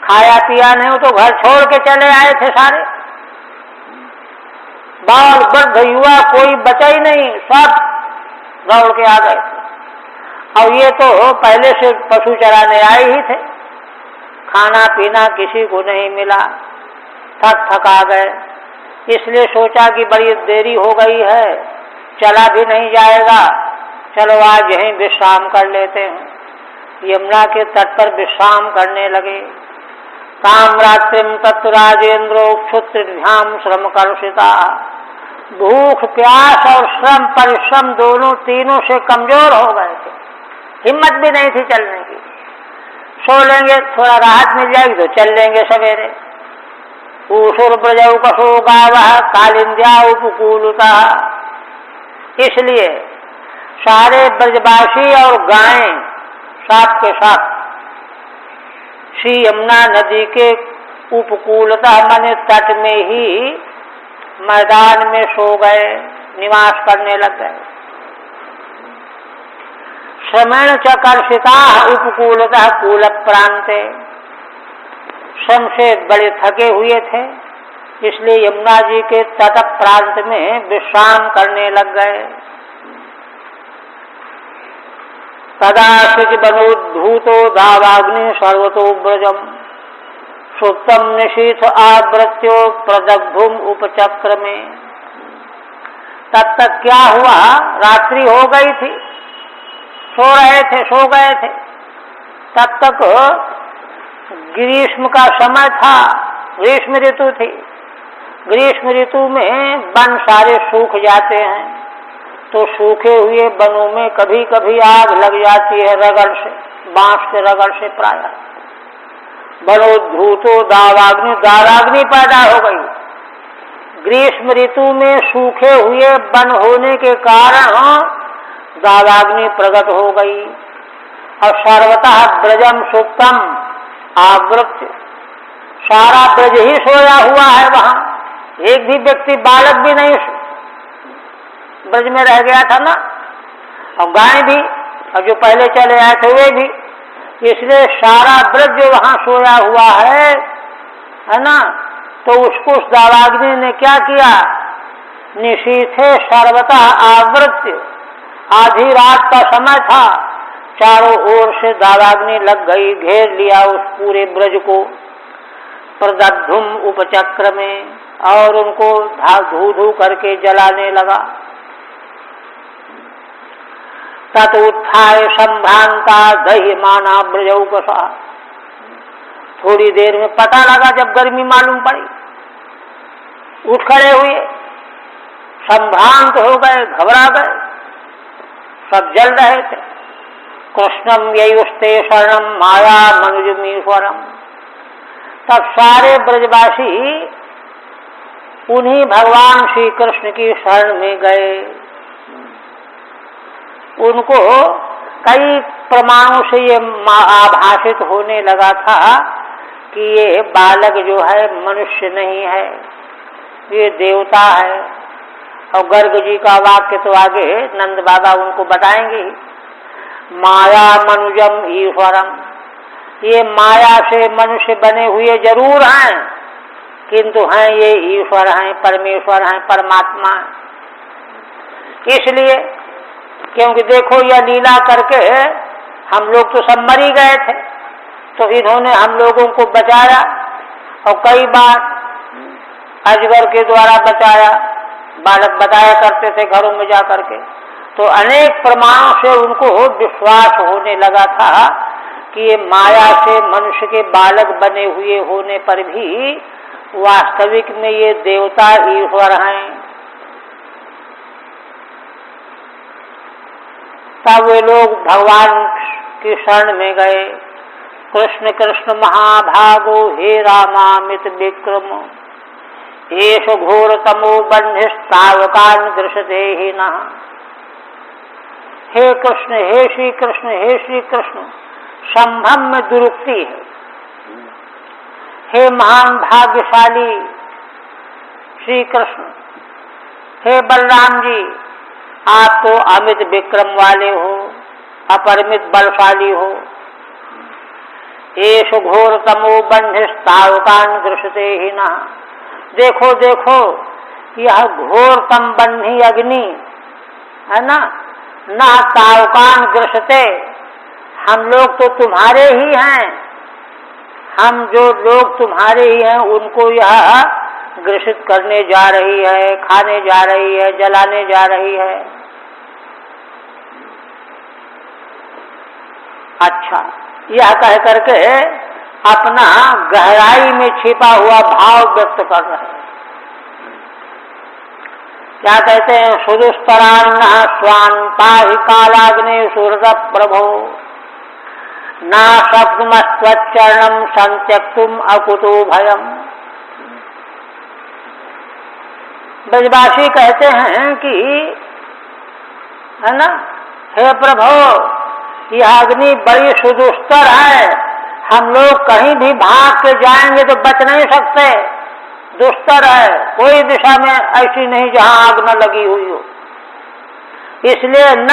खाया पिया नहीं तो घर छोड़ के चले आए थे सारे। बाल वृद्ध युवा कोई बचा ही नहीं, सब दौड़ के आ गए थे। और ये तो पहले से पशु चराने आए ही थे, खाना पीना किसी को नहीं मिला, थक थका गए। इसलिए सोचा कि बड़ी देरी हो गई है, चला भी नहीं जाएगा, चलो आज यहीं विश्राम कर लेते हैं। यमुना के तट पर विश्राम करने लगे। ताम्रात्रिम तत्राजेन्द्रो क्षुत्रिभ्याम श्रम कलुषिता। भूख प्यास और श्रम परिश्रम दोनों तीनों से कमजोर हो गए थे, हिम्मत भी नहीं थी चलने की। सो लेंगे, थोड़ा राहत मिल जाएगी तो चल लेंगे सवेरे। ऊषुर ब्रजौ कसो गावः कालिंद्या उपकूलता। इसलिए सारे ब्रजवासी और गायें साथ के साथ श्री यमुना नदी के उपकूलतः माने तट में ही मैदान में सो गए, निवास करने लग गए। श्रमेण च कर्षिता उपकूलतः कूल प्रांते, श्रम से बड़े थके हुए थे, इसलिए यमुना जी के तट प्रांत में विश्राम करने लग गए। तदाशिच बनोद्धूतो दावाग्नि सर्वतो ब्रजम सुप्तम निशीथ आवृत्यो प्रदग्धुम उपचक्र में। तब तक क्या हुआ, रात्रि हो गई थी, सो गए थे। तब तक ग्रीष्म का समय था, ग्रीष्म ऋतु थी। ग्रीष्म ऋतु में वन सारे सूख जाते हैं, तो सूखे हुए वनों में कभी कभी आग लग जाती है रगड़ से, बांस के रगड़ से प्रायः। बनोद्धूतो दावाग्नि पैदा हो गई। ग्रीष्म ऋतु में सूखे हुए वन होने के कारण दावाग्नि प्रकट हो गई। और सर्वतः ब्रजम सुप्तम आवृत्य, सारा ब्रज ही सोया हुआ है। वहां एक भी व्यक्ति, बालक भी नहीं ब्रज में रह गया था ना, और गाय भी, और जो पहले चले आए थे वे भी। इसलिए सारा ब्रज जो वहां सोया हुआ है ना, तो उसको उस दावाग्नि ने क्या किया, निशीथे सर्वतः आवृत्य, आधी रात का समय था, चारों ओर से दावाग्नि लग गई, घेर लिया उस पूरे ब्रज को। प्रदग्धुम उपचक्र में, और उनको धू धू करके जलाने लगा। तत उत्थाय संभ्रांता दह्यमाना ब्रजौकसा, थोड़ी देर में पता लगा, जब गर्मी मालूम पड़ी, उठ खड़े हुए, संभ्रांत हो गए, घबरा गए, सब जल रहे थे। कृष्णम ययुस्ते शरणम माया मनुजमीश्वरम। तब सारे ब्रजवासी उन्हीं भगवान श्री कृष्ण की शरण में गए। उनको कई प्रमाणों से ये आभाषित होने लगा था कि ये बालक जो है मनुष्य नहीं है, ये देवता है। और गर्ग जी का वाक्य तो आगे नंद बाबा उनको बताएंगे। माया मनुजम ईश्वरम, ये माया से मनुष्य बने हुए जरूर हैं, किंतु हैं ये ईश्वर हैं, परमेश्वर हैं, परमात्मा हैं। इसलिए क्योंकि देखो यह लीला करके हम लोग तो सब मर ही गए थे, तो इन्होंने हम लोगों को बचाया, और कई बार अजगर के द्वारा बचाया, बालक बताया करते थे घरों में जा करके। तो अनेक प्रमाणों से उनको विश्वास होने लगा था कि ये माया से मनुष्य के बालक बने हुए होने पर भी वास्तविक में ये देवता ईश्वर हैं। तब वे लोग भगवान की शरण में गए। कृष्ण कृष्ण महाभागो हे रामामित विक्रम, एष घोर तमो बंधिस्तावकान दृश्यते ही न। हे कृष्ण, हे श्री कृष्ण, हे श्री कृष्ण, संभ्रम में दुरुक्ति है। हे महान भाग्यशाली श्री कृष्ण, हे बलराम जी, आप तो अमित विक्रम वाले हो, अपरिमित बलशाली हो। एष घोर तमो बंधिस्तावकान दृश्यते ही न। देखो देखो, यह घोर तम बंधी अग्नि है ना, न तावकान ग्रसते, हम लोग तो तुम्हारे ही हैं, हम जो लोग तुम्हारे ही हैं उनको यह ग्रसित करने जा रही है, खाने जा रही है, जलाने जा रही है। अच्छा, यह कह करके अपना गहराई में छिपा हुआ भाव व्यक्त कर रहे हैं। क्या कहते हैं, सुदुस्तरान्न स्वांता ही कालाग्नि सुहृद प्रभो, ना शक्नुमस्त्वच्चरणम संत्यक्तुम अकुतो भयम। ब्रजवासी कहते हैं कि है ना, हे प्रभु यह अग्नि बड़ी सुदुस्तर है, हम लोग कहीं भी भाग के जाएंगे तो बच नहीं सकते, दुस्तर है, कोई दिशा में ऐसी नहीं जहां आग न लगी हुई हो। इसलिए न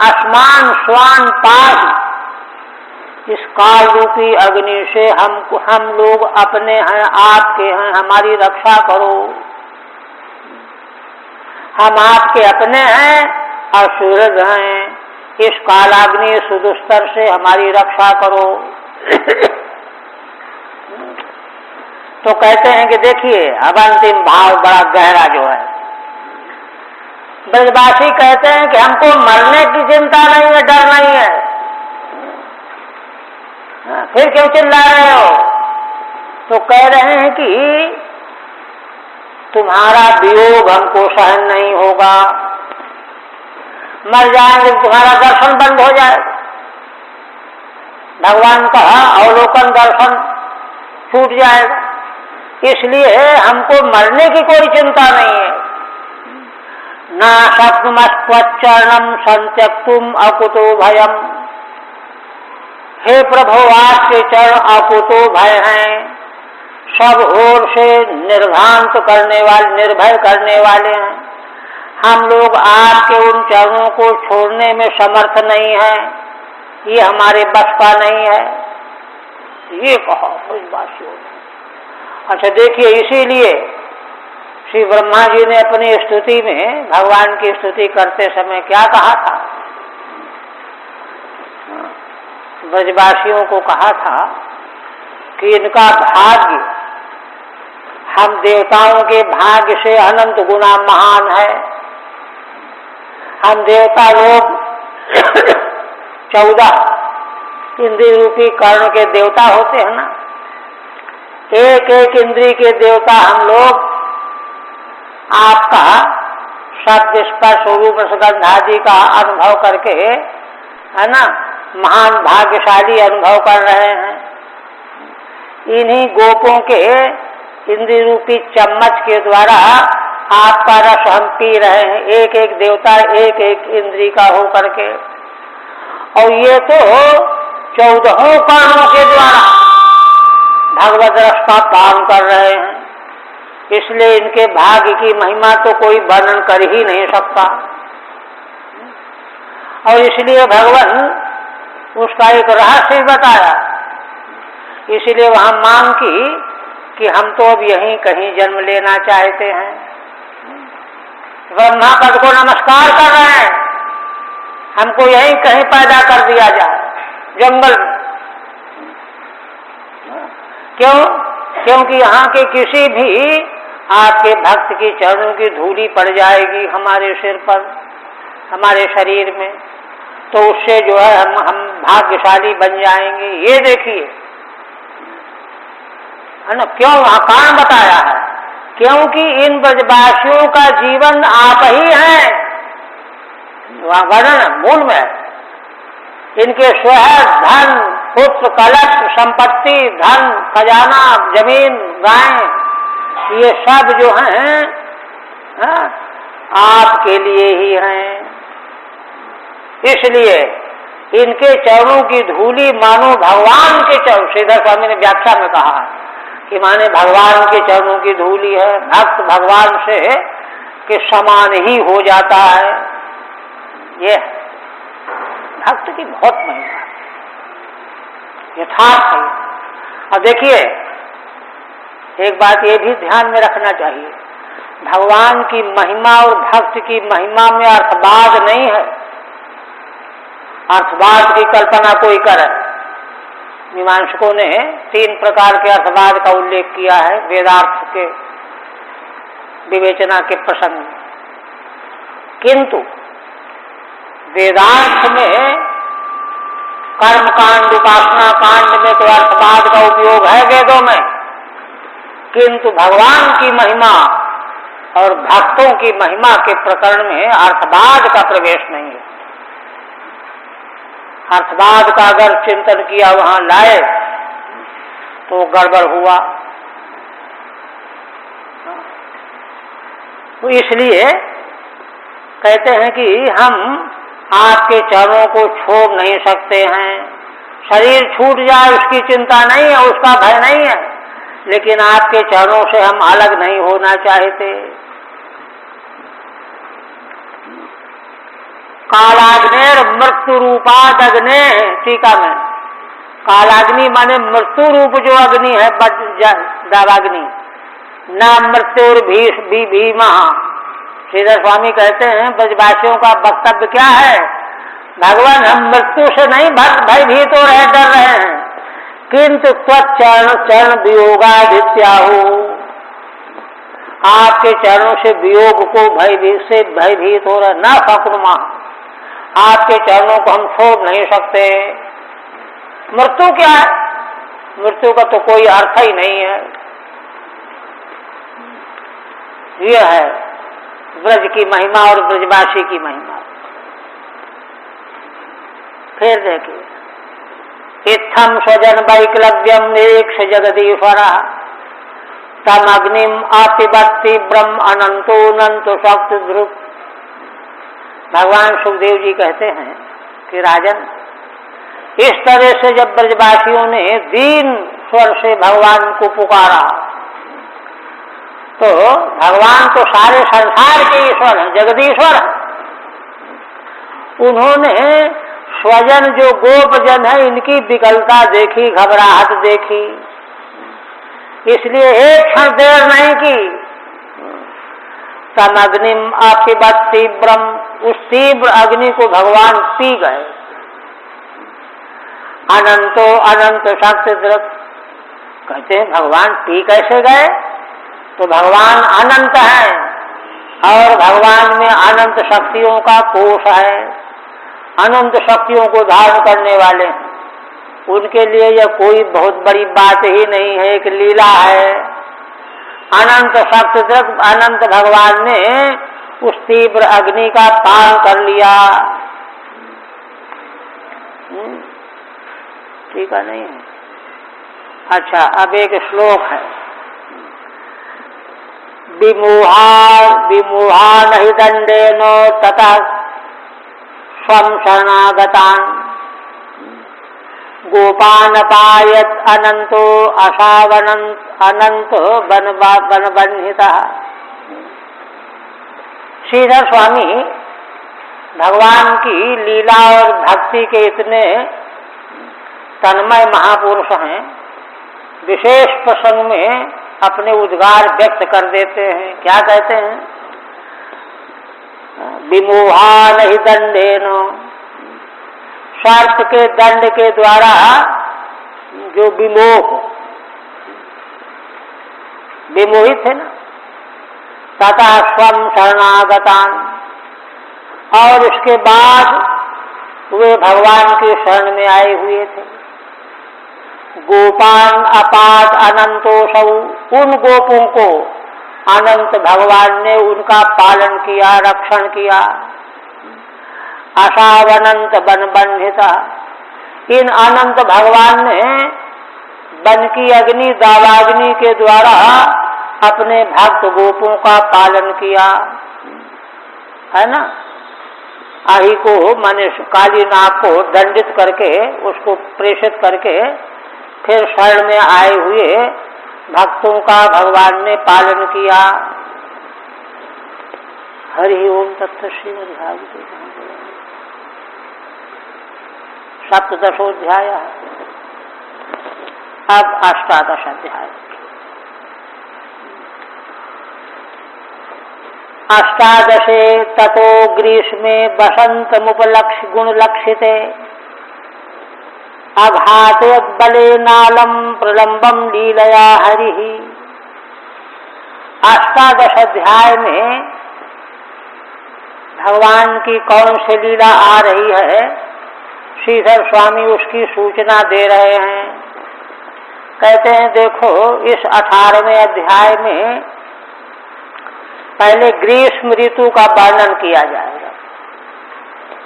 आसमान स्वान पास इस काल रूपी अग्नि से हम लोग अपने हैं, आपके हैं, हमारी रक्षा करो। हम आपके अपने हैं और सूरज हैं, इस कालाग्नि सुदुस्तर से हमारी रक्षा करो। तो कहते हैं कि देखिए अब अंतिम भाव बड़ा गहरा जो है, ब्रजवासी कहते हैं कि हमको मरने की चिंता नहीं है, डर नहीं है, फिर क्यों चिल्ला रहे हो? तो कह रहे हैं कि तुम्हारा वियोग हमको सहन नहीं होगा, मर जाएंगे तुम्हारा दर्शन बंद हो जाएगा, भगवान का अवलोकन दर्शन छूट जाएगा, इसलिए हमको मरने की कोई चिंता नहीं है। ना शक्नुमस्त्वच्चरणं संत्यक्तुम अकुतो भयम, हे प्रभु आपके चरण अकुतो भय हैं, सब ओर से निर्भांत करने वाले, निर्भय करने वाले हैं। हम लोग आपके उन चरणों को छोड़ने में समर्थ नहीं है, ये हमारे बस का नहीं है, ये कहा ब्रजवासियों ने। अच्छा देखिए, इसीलिए श्री ब्रह्मा जी ने अपनी स्तुति में भगवान की स्तुति करते समय क्या कहा था? ब्रजवासियों को कहा था कि इनका भाग्य हम देवताओं के भाग्य से अनंत गुना महान है। हम देवता लोग 14 इंद्रिय रूपी कर्ण के देवता होते हैं ना, एक एक इंद्रिय के देवता हम लोग आपका शब्द स्पर्श रूप रसगंध आदि का अनुभव करके, है ना, महान भाग्यशाली अनुभव कर रहे हैं। इन्हीं गोपों के इंद्रिय रूपी चम्मच के द्वारा आपका रस हम पी रहे हैं, एक एक देवता एक एक इंद्रिय का हो करके, और ये तो 14 कर्णों के द्वारा भगवत रस का पान कर रहे हैं। इसलिए इनके भाग्य की महिमा तो कोई वर्णन कर ही नहीं सकता, और इसलिए भगवान उसका एक रहस्य बताया। इसलिए वहां मांग की कि हम तो अब यहीं कहीं जन्म लेना चाहते हैं। ब्रह्मा पद को नमस्कार कर रहे हैं, हमको यहीं कहीं पैदा कर दिया जाए जंगल में। क्यों? क्योंकि यहाँ के किसी भी आपके भक्त की चरणों की धूली पड़ जाएगी हमारे सिर पर, हमारे शरीर में, तो उससे जो है हम भाग्यशाली बन जाएंगे। ये देखिए, है ना, क्यों वहां कारण बताया है? क्योंकि इन ब्रजवासियों का जीवन आप ही हैं, वहां वर्णन मूल में। इनके स्वहर धन पुत्र कलश संपत्ति धन खजाना जमीन गायें, ये सब जो हैं आपके लिए ही हैं। इसलिए इनके चरणों की धूली मानो भगवान के चरण, श्रीधर स्वामी ने व्याख्या में कहा कि माने भगवान के चरणों की धूली है, भक्त भगवान से के समान ही हो जाता है। ये भक्त की बहुत महिमा यथार्थ है। और देखिए एक बात ये भी ध्यान में रखना चाहिए, भगवान की महिमा और भक्त की महिमा में अर्थवाद नहीं है। अर्थवाद की कल्पना कोई करे, मीमांसकों ने 3 प्रकार के अर्थवाद का उल्लेख किया है वेदार्थ के विवेचना के प्रसंग में, किंतु वेदांत में कर्म कांड उपासना कांड में तो अर्थवाद का उपयोग है वेदों में, किंतु भगवान की महिमा और भक्तों की महिमा के प्रकरण में अर्थवाद का प्रवेश नहीं है। अर्थवाद का अगर चिंतन किया वहां लाए तो गड़बड़ हुआ। तो इसलिए कहते हैं कि हम आपके चरणों को छोड़ नहीं सकते हैं। शरीर छूट जाए उसकी चिंता नहीं है, उसका भय नहीं है, लेकिन आपके चरणों से हम अलग नहीं होना चाहते। कालाग्नेर मृत्यु रूपादग्ने, टीका में कालाग्नि माने मृत्यु रूप जो अग्नि है दावाग्नि, न मृत्युर भीमा। श्रीधर स्वामी कहते हैं ब्रजवासियों का वक्तव्य क्या है, भगवान हम मृत्यु से नहीं भयभीत हो रहे, डर रहे हैं, किंतु चरण वियोगादित्याहु, आपके चरणों से वियोग को भयभीत हो रहे, न फकुरमा, आपके चरणों को हम छोड़ नहीं सकते। मृत्यु क्या है, मृत्यु का तो कोई अर्थ ही नहीं है। यह है ब्रज की महिमा और ब्रजवासी की महिमा। फिर देखिए, इत्थम स्वजन वैकलव्यम निरीक्ष जगदीश्वरा तम अग्निम आतिबत्ति ब्रह्म अनंतो शक्ति ध्रुव। भगवान सुखदेव जी कहते हैं कि राजन, इस तरह से जब ब्रजवासियों ने दीन स्वर से भगवान को पुकारा, तो भगवान तो सारे संसार के ईश्वर हैं, जगदीश्वर हैं। उन्होंने स्वजन जो गोपजन है इनकी विकलता देखी, घबराहट देखी, इसलिए एक क्षण देर नहीं की। तम अग्निम आपिबत तीव्रम, उस तीव्र अग्नि को भगवान पी गए। अनंतो अनंत शक्ति द्रव, कहते हैं भगवान पी कैसे गए, तो भगवान अनंत है और भगवान में अनंत शक्तियों का कोष है, अनंत शक्तियों को धारण करने वाले हैं। उनके लिए यह कोई बहुत बड़ी बात ही नहीं है, एक लीला है। अनंत शक्ति तक अनंत भगवान ने उस तीव्र अग्नि का पान कर लिया। ठीक है, नहीं है? अच्छा, अब एक श्लोक है, विमोहा नहीं दंडेनो तथा स्वम शरणागतान गोपान पायत अनंतो असावनंत अनंत बनबन्हिता। श्रीधर स्वामी भगवान की लीला और भक्ति के इतने तन्मय महापुरुष हैं, विशेष प्रसंग में अपने उद्गार व्यक्त कर देते हैं। क्या कहते हैं? विमोहा नहीं दंडेनो, स्वार्थ के दंड के द्वारा जो विमोहित है ना, तथा स्वम शरणागतान, और उसके बाद वे भगवान के शरण में आए हुए थे। गोपान अपात अनंतो सौ, उन गोपों को अनंत भगवान ने उनका पालन किया, रक्षण किया। असावनंत बनबन्हिता, इन अनंत भगवान ने बन की अग्नि दावाग्नि के द्वारा अपने भक्त गोपों का पालन किया, है ना। आही को माने काली नाग को दंडित करके, उसको प्रेषित करके फिर शरण में आए हुए भक्तों का भगवान ने पालन किया। हरि ओम तत्सत। श्रीमद्भागवते सप्तदशोऽध्याय। अब अष्टादश अध्याय। अष्टादशे ततो ग्रीष्मे वसन्तमुपलक्ष्य गुणलक्षिते अघातयत् बलेनालं प्रलंबम लीलया हरिः। अष्टादश अध्याय में भगवान की कौन सी लीला आ रही है, श्रीधर स्वामी उसकी सूचना दे रहे हैं। कहते हैं देखो, इस 18वें अध्याय में पहले ग्रीष्म ऋतु का वर्णन किया जाएगा,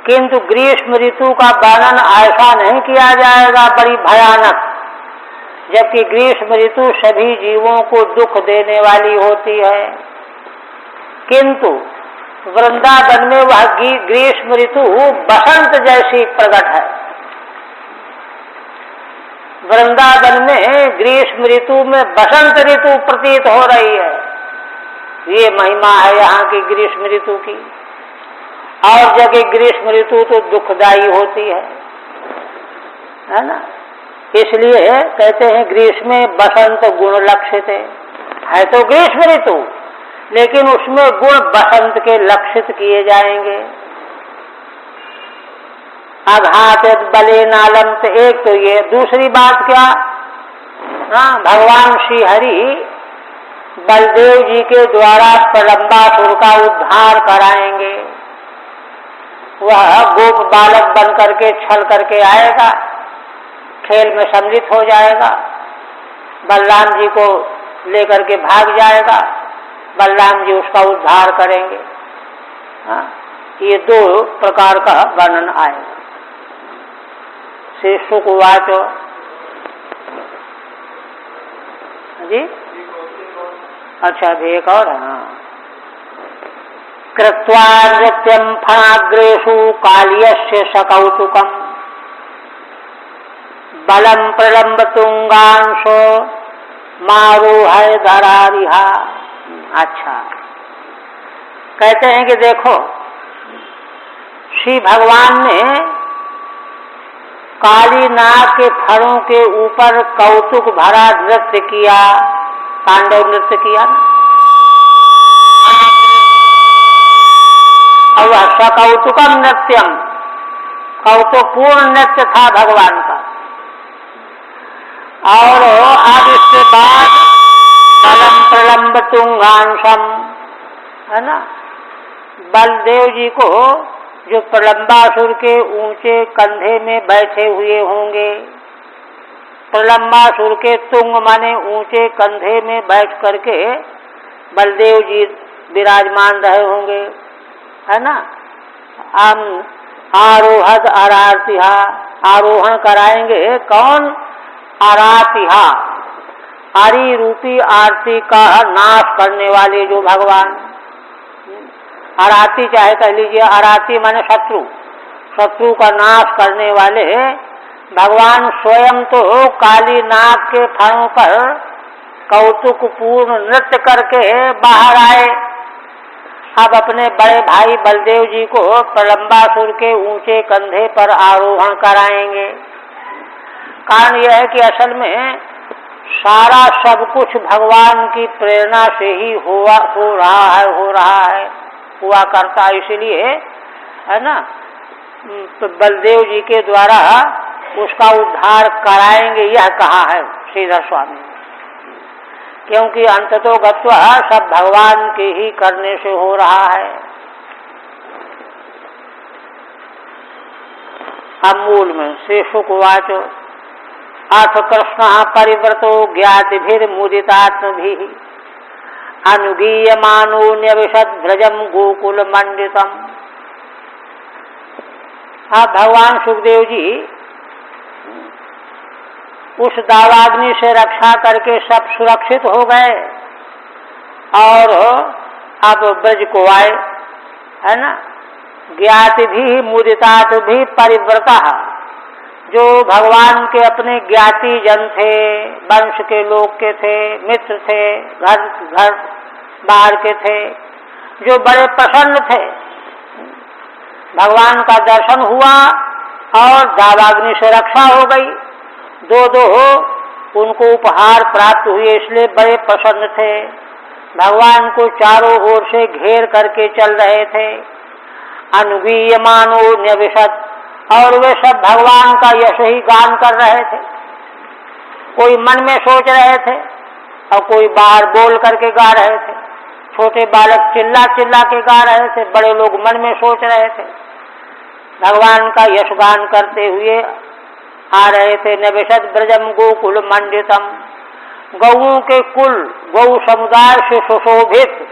किंतु ग्रीष्म ऋतु का वर्णन ऐसा नहीं किया जाएगा बड़ी भयानक, जबकि ग्रीष्म ऋतु सभी जीवों को दुख देने वाली होती है। किंतु वृंदावन में वह ग्रीष्म ऋतु बसंत जैसी प्रकट है। वृंदावन में ग्रीष्म ऋतु में बसंत ऋतु प्रतीत हो रही है। ये महिमा है यहाँ की ग्रीष्म ऋतु की। और जगह ग्रीष्म ऋतु तो दुखदायी होती है ना। इसलिए कहते हैं ग्रीष्म बसंत गुण लक्षित है तो ग्रीष्म ऋतु, लेकिन उसमें गुण बसंत के लक्षित किए जाएंगे। आघात बले नालम, तो एक तो ये, दूसरी बात क्या, भगवान श्री हरि बलदेव जी के द्वारा प्रलंबासुर का उद्धार कराएंगे। वह गोप बालक बन करके छल करके आएगा, खेल में सम्मिलित हो जाएगा, बलराम जी को लेकर के भाग जाएगा, बलराम जी उसका उद्धार करेंगे। ये दो प्रकार का वर्णन आएगा। श्री शुकवाचो जी, अच्छा अभी एक और है। कृत्वा नृत्यं फणाग्रेषु काल्यस्य सकौतुकम् बलम प्रलंब तुंगांशो मारोहय धरारिहा। अच्छा, कहते हैं कि देखो श्री भगवान ने काली नाग के फणों के ऊपर कौतुक भरा नृत्य किया, तांडव नृत्य किया ना। और सकौतुकम नृत्यम, कौतुकपूर्ण नृत्य था भगवान का। और अब इसके बाद बलम प्रलंब तुंगांशम, है ना, बलदेव जी को जो प्रलंबासुर के ऊंचे कंधे में बैठे हुए होंगे, प्रलंबासुर के तुंग माने ऊंचे कंधे में बैठ करके बलदेव जी विराजमान रहे होंगे, है ना। आरोहद आरातिहा, आरोहण कराएंगे कौन, आरातिहा, आरी रूपी आरती का नाश करने वाले जो भगवान, आराती चाहे कह लीजिए, आराती माने शत्रु, शत्रु का नाश करने वाले भगवान स्वयं तो काली नाग के फणों पर कौतुकपूर्ण नृत्य करके बाहर आए। अब अपने बड़े भाई बलदेव जी को प्रलंबासुर के ऊंचे कंधे पर आरोहण कराएंगे। कारण यह है कि असल में सारा सब कुछ भगवान की प्रेरणा से ही हो रहा है, हुआ करता, इसलिए है ना, तो बलदेव जी के द्वारा उसका उद्धार कराएंगे, यह कहा है श्रीधर स्वामी ने। क्योंकि अंततो गत्वा सब भगवान के ही करने से हो रहा है। अब मूल में श्री शुकवाचो अथ कृष्ण परिव्रतो ज्ञातिभिर्मुदितात्मभिः अनुगीयमानो न्यविशद व्रजम गोकुल मंडितम। अब भगवान सुखदेव जी उस दावाग्नि से रक्षा करके सब सुरक्षित हो गए और अब ब्रज को आए, है ना। ज्ञाति भी मुदितात भी परिव्रता, जो भगवान के अपने ज्ञाति जन थे, वंश के लोग के थे, मित्र थे, घर बाहर के थे, जो बड़े प्रसन्न थे, भगवान का दर्शन हुआ और दावाग्नि से रक्षा हो गई। दो उनको उपहार प्राप्त हुए, इसलिए बड़े प्रसन्न थे। भगवान को चारों ओर से घेर करके चल रहे थे। अनुगीयमानो न्यविशद, और वे सब भगवान का यश ही गान कर रहे थे। कोई मन में सोच रहे थे और कोई बाहर बोल करके गा रहे थे। छोटे बालक चिल्ला चिल्ला के गा रहे थे, बड़े लोग मन में सोच रहे थे। भगवान का यश गान करते हुए आ रहे थे। नविशद ब्रजम गोकुल मंडितम, गौओं के कुल, गौ समुदाय से सुशोभित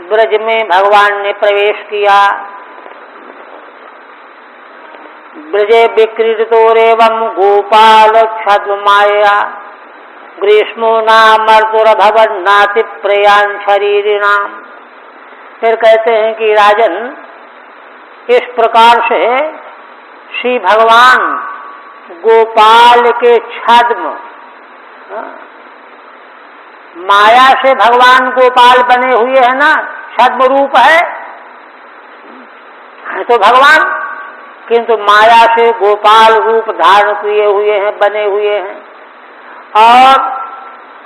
ब्रज में भगवान ने प्रवेश किया। ब्रजे विक्रीडितोरेवं गोपाल छद्म माया ग्रीष्मो नामर्तुर भवन नाति प्रयान शरीरिणाम। फिर कहते हैं कि राजन, इस प्रकार से श्री भगवान गोपाल के छद्म, माया से भगवान गोपाल बने हुए हैं ना, छद्म रूप है तो भगवान, किंतु माया से गोपाल रूप धारण किए हुए हैं, बने हुए हैं,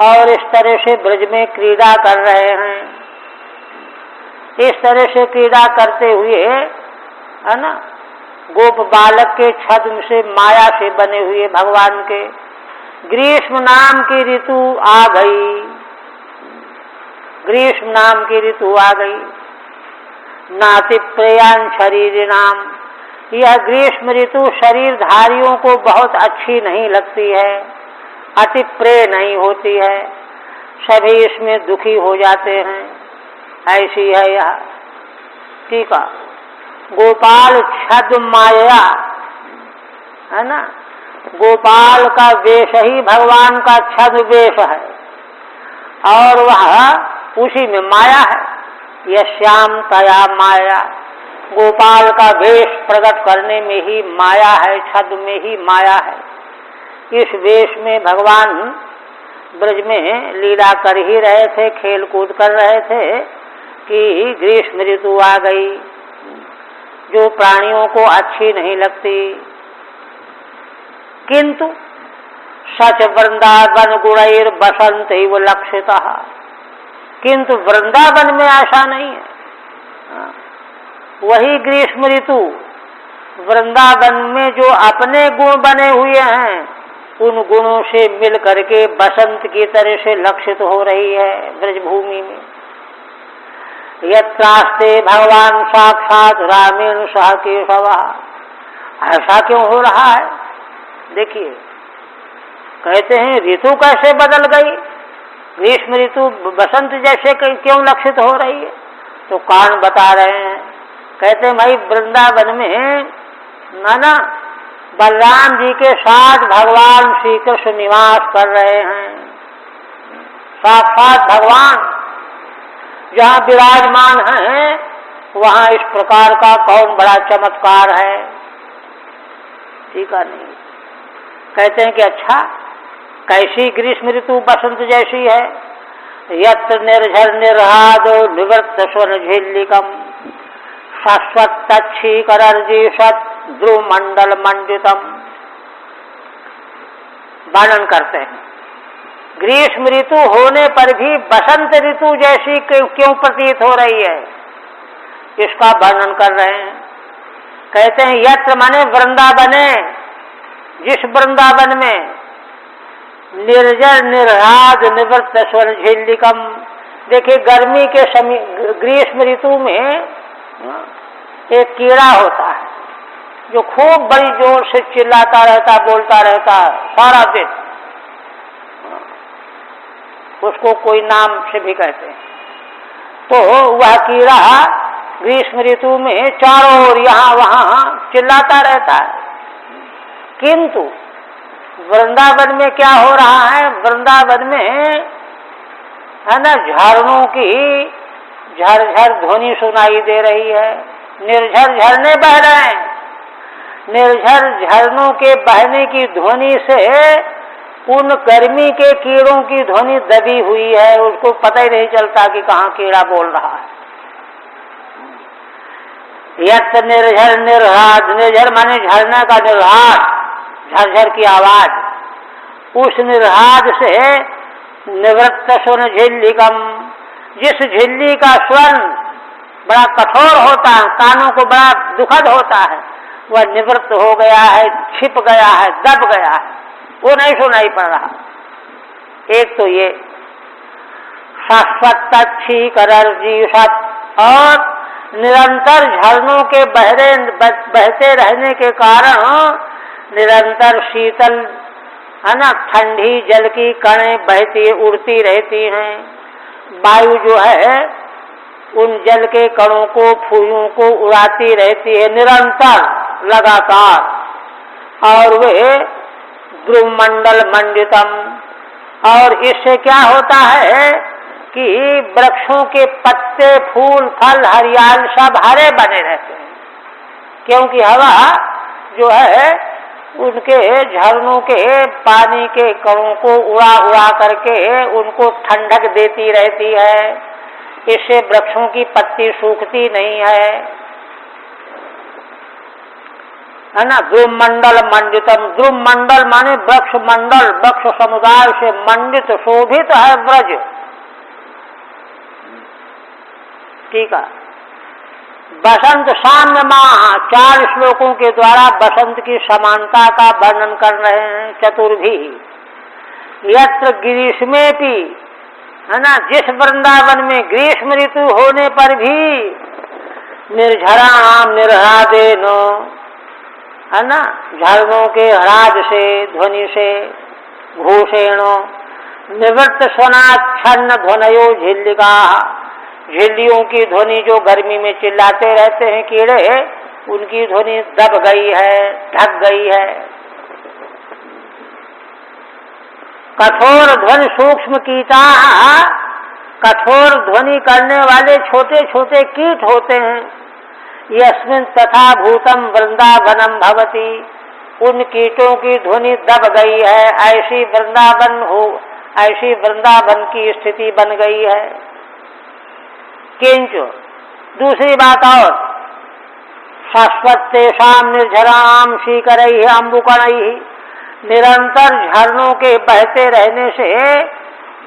और इस तरह से ब्रज में क्रीड़ा कर रहे हैं। इस तरह से क्रीड़ा करते हुए, है ना, गोप बालक के छद्म से, माया से बने हुए भगवान के, ग्रीष्म नाम की ऋतु आ गई। ग्रीष्म नाम की ऋतु आ गई। नाति प्रेयान शरीर नाम, यह ग्रीष्म ऋतु शरीरधारियों को बहुत अच्छी नहीं लगती है, अति प्रिय नहीं होती है, सभी इसमें दुखी हो जाते हैं। ऐसी है यह। ठीक है। गोपाल छद्म माया, है ना, गोपाल का वेश ही भगवान का छद्म वेश है, और वह उसी में माया है। यह श्याम तया माया, गोपाल का वेश प्रकट करने में ही माया है, छद्म में ही माया है। इस वेश में भगवान ब्रज में लीला कर ही रहे थे, खेल कूद कर रहे थे कि ग्रीष्म ऋतु आ गई, जो प्राणियों को अच्छी नहीं लगती। किंतु सच वृंदावन गुणैर बसंत एव लक्षितः, किंतु वृंदावन में ऐसा नहीं है। वही ग्रीष्म ऋतु वृंदावन में जो अपने गुण बने हुए हैं, उन गुणों से मिल करके बसंत की तरह से लक्षित हो रही है ब्रजभूमि में। यत्रास्ते भगवान साक्षात रामेण सह केशव, ऐसा क्यों हो रहा है? देखिए, कहते हैं ऋतु कैसे बदल गई, ग्रीष्म ऋतु बसंत जैसे क्यों लक्षित हो रही है? तो कारण बता रहे हैं। कहते हैं भाई, वृंदावन में ना बलराम जी के साथ भगवान श्री कृष्ण निवास कर रहे हैं। साक्षात भगवान जहाँ विराजमान है, वहाँ इस प्रकार का कौन बड़ा चमत्कार है? ठीक है नहीं। कहते हैं कि अच्छा, कैसी ग्रीष्म ऋतु बसंत जैसी है? यत्र निर्झर निर्हादो निवृत्त स्वन झिल्लिकम शाश्वत तच्छीकरर्जीषत ध्रुव मंडल मंडितम। वर्णन करते हैं, ग्रीष्म ऋतु होने पर भी बसंत ऋतु जैसी क्यों प्रतीत हो रही है, इसका वर्णन कर रहे हैं। कहते हैं यत्र माने वृंदावने, जिस वृंदावन में निर्जर निर्हाद निवृत्त स्वर झिल्लिकम। देखिए, गर्मी के समय ग्रीष्म ऋतु में एक कीड़ा होता है जो खूब बड़ी जोर से चिल्लाता रहता, बोलता रहता सारा दिन, उसको कोई नाम से भी कहते हैं। तो वह कीड़ा ग्रीष्म ऋतु में चारों ओर यहाँ वहाँ चिल्लाता रहता है। किंतु वृंदावन में क्या हो रहा है? वृंदावन में, है ना, झरनों की झरझर ध्वनि सुनाई दे रही है, निर्झर झरने बह रहे हैं। निर्झर झरनों के बहने की ध्वनि से उन गर्मी के कीड़ों की ध्वनि दबी हुई है, उसको पता ही नहीं चलता कि कहाँ कीड़ा बोल रहा है। यत् निर्झर निर्हाद, निर्झर माने झरना का निर्हाद, झरझर की आवाज, उस निर्हाद से निवृत्त स्वन झिल्लिकम, जिस झिल्ली का स्वर बड़ा कठोर होता है, कानों को बड़ा दुखद होता है, वह निवृत्त हो गया है, छिप गया है, दब गया है, वो नहीं सुनाई पड़ रहा। एक तो ये शाश्वत तच्छीकरर्जीषत, और निरंतर झरनों के बहते रहने के कारण निरंतर शीतल, है ना, ठंडी जल की कणें बहती उड़ती रहती हैं। वायु जो है उन जल के कणों को, फूलों को उड़ाती रहती है निरंतर, लगातार, और वे ध्रुव मंडल मंडितम। और इससे क्या होता है कि वृक्षों के पत्ते, फूल, फल, हरियाल सब हरे बने रहते हैं, क्योंकि हवा जो है उनके झरनों के पानी के कणों को उड़ा उड़ा करके उनको ठंडक देती रहती है। इससे वृक्षों की पत्ती सूखती नहीं है ना। ध्रुव मंडल मंडितम, ध्रुव मंडल माने वृक्ष मंडल, वृक्ष समुदाय से मंडित शोभित है ब्रज। ठीक है। बसंत साम्य माह, 4 श्लोकों के द्वारा बसंत की समानता का वर्णन कर रहे हैं चतुर्भी। यत्र ग्रीष्मेपि, है ना, जिस वृंदावन में ग्रीष्म ऋतु होने पर भी निर्झराणाम निर्ह्रादेन, है ना, झरनों के ह्राद से, ध्वनि से, घोषेण निवृत्त स्वनाच्छन्न ध्वनयो झिल्लिका, झिल्लियों की ध्वनि जो गर्मी में चिल्लाते रहते हैं कीड़े, उनकी ध्वनि दब गई है, ढक गई है। कठोर ध्वनि सूक्ष्म कीटा, कठोर ध्वनि करने वाले छोटे छोटे कीट होते हैं। यस्मिन् तथा भूतम वृंदावनम भवति, उन कीटों की ध्वनि दब गई है, ऐसी वृंदावन की स्थिति बन गई है। किंच, दूसरी बात और, शाश्वतेषां निर्झराणां शीकरैः अम्बुकणैः, निरंतर झरनों के बहते रहने से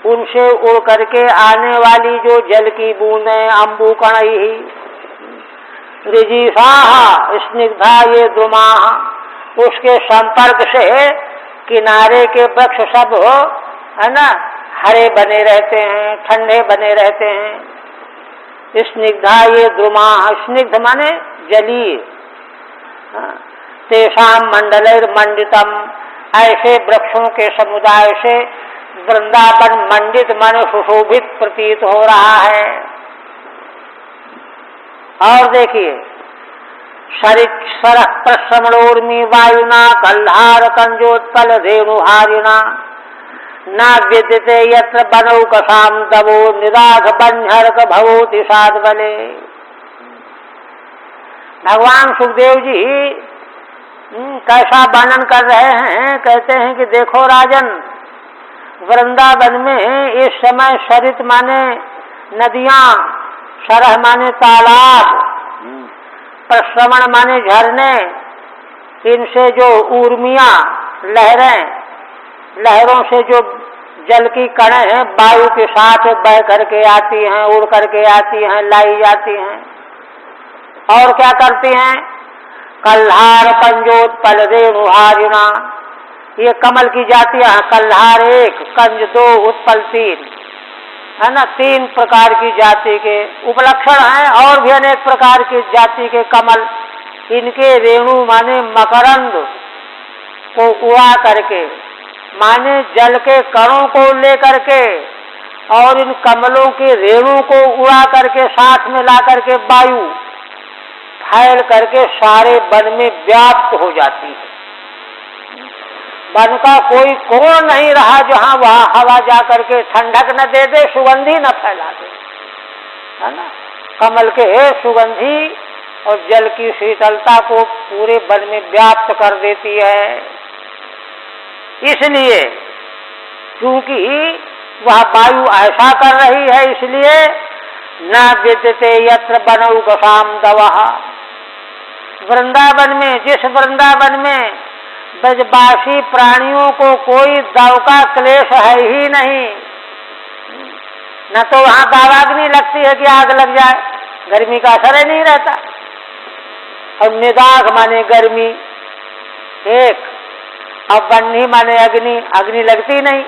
उनसे उड़ करके आने वाली जो जल की बूंदें अम्बुकणैः, ऋजीषाः स्निग्धा ये द्रुमाः, उसके संपर्क से किनारे के वृक्ष सब, है ना, हरे बने रहते हैं, ठंडे बने रहते हैं। स्निग्धा ये द्रुमा, स्निग्ध माने जलीय। तेषाम मंडलैर्मंडितम, ऐसे वृक्षों के समुदाय से वृंदावन मंडित माने सुशोभित प्रतीत हो रहा है। और देखिए, सरः प्रश्रमणोर्मी वायुना कल्हार कंजोत्पल रेणुहारिणा, न विद्यते यत्र बनौकसाम दवो निदाघ बंझर्क भवोति साधबले। भगवान सुखदेव जी कैसा वर्णन कर रहे हैं, कहते हैं कि देखो राजन, वृंदावन में इस समय सरित माने नदियां, सरह माने तालाब, प्रश्रमण माने झरने, इनसे जो ऊर्मियां लहरें, लहरों से जो जल की कणें वायु के साथ बह करके आती हैं, उड़ करके आती हैं, लाई जाती हैं। और क्या करती हैं? कल्हार कंजोत्पल रेणुहारिणा, ये कमल की जातियां, कल्हार 1, कंज 2, उत्पल 3, है ना, 3 प्रकार की जाति के उपलक्षण हैं। और भी अनेक प्रकार की जाति के कमल, इनके रेणु माने मकरंद को उड़ा करके, माने जल के कणों को लेकर के, और इन कमलों के रेणु को उड़ा करके साथ में ला करके वायु फैल करके सारे वन में व्याप्त हो जाती है। वन का कोई कोण नहीं रहा जहां वहां हवा जा करके ठंडक न दे दे, सुगंधी न फैला दे, है ना। कमल के सुगंधी और जल की शीतलता को पूरे वन में व्याप्त कर देती है। इसलिए क्योंकि वह वायु ऐसा कर रही है, इसलिए न विद्यते यत्र बनौकसाम दवः, वृंदावन में, जिस वृंदावन में ब्रजवासी प्राणियों को कोई दव का क्लेश है ही नहीं, न तो वहां दावाग्नि लगती है कि आग लग जाए, गर्मी का असर ही नहीं रहता। और निदाघ माने गर्मी 1, अब बन्ही माने अग्नि, अग्नि लगती नहीं।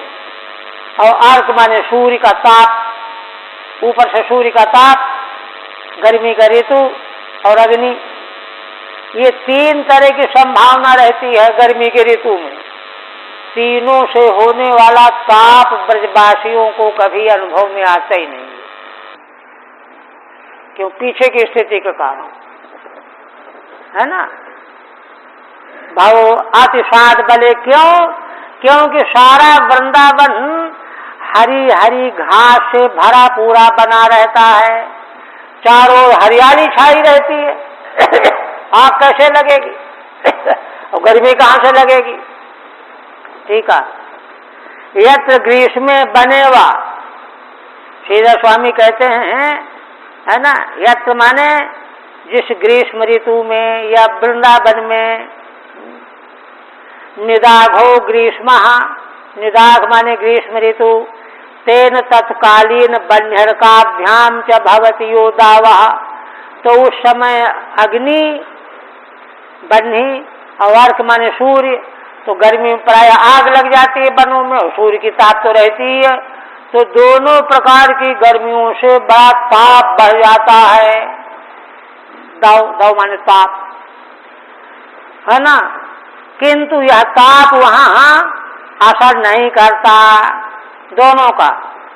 और अर्क माने सूर्य का ताप, ऊपर से सूर्य का ताप, गर्मी का ऋतु और अग्नि, ये 3 तरह की संभावना रहती है गर्मी के ऋतु में। तीनों से होने वाला ताप ब्रजवासियों को कभी अनुभव में आता ही नहीं, क्यों? पीछे की स्थिति के कारण, है ना। भाव अतिसाद बले, क्यों? क्योंकि सारा वृंदावन हरी हरी घास से भरा पूरा बना रहता है, चारों ओर हरियाली छाई रहती है। आग कैसे लगेगी? और गर्मी कहाँ से लगेगी? ठीक है। यत्र ग्रीष्मे बनेवा, सीधा स्वामी कहते हैं, है ना, यत्र माने जिस ग्रीष्म ऋतु में या वृंदावन में, निदाघो ग्रीष्म, निदाघ माने ग्रीष्म ऋतु, तेन तत्कालीन बन्हरकाभ्याम च भवति यो दावः, तो उस समय अग्नि, बन्ही और अर्क माने सूर्य, तो गर्मी में प्राय आग लग जाती है वनों में, और सूर्य की ताप तो रहती ही है, तो दोनों प्रकार की गर्मियों से बड़ा ताप बढ़ जाता है। दाव, दाव माने ताप, है ना। किंतु यह ताप वहां असर नहीं करता दोनों का,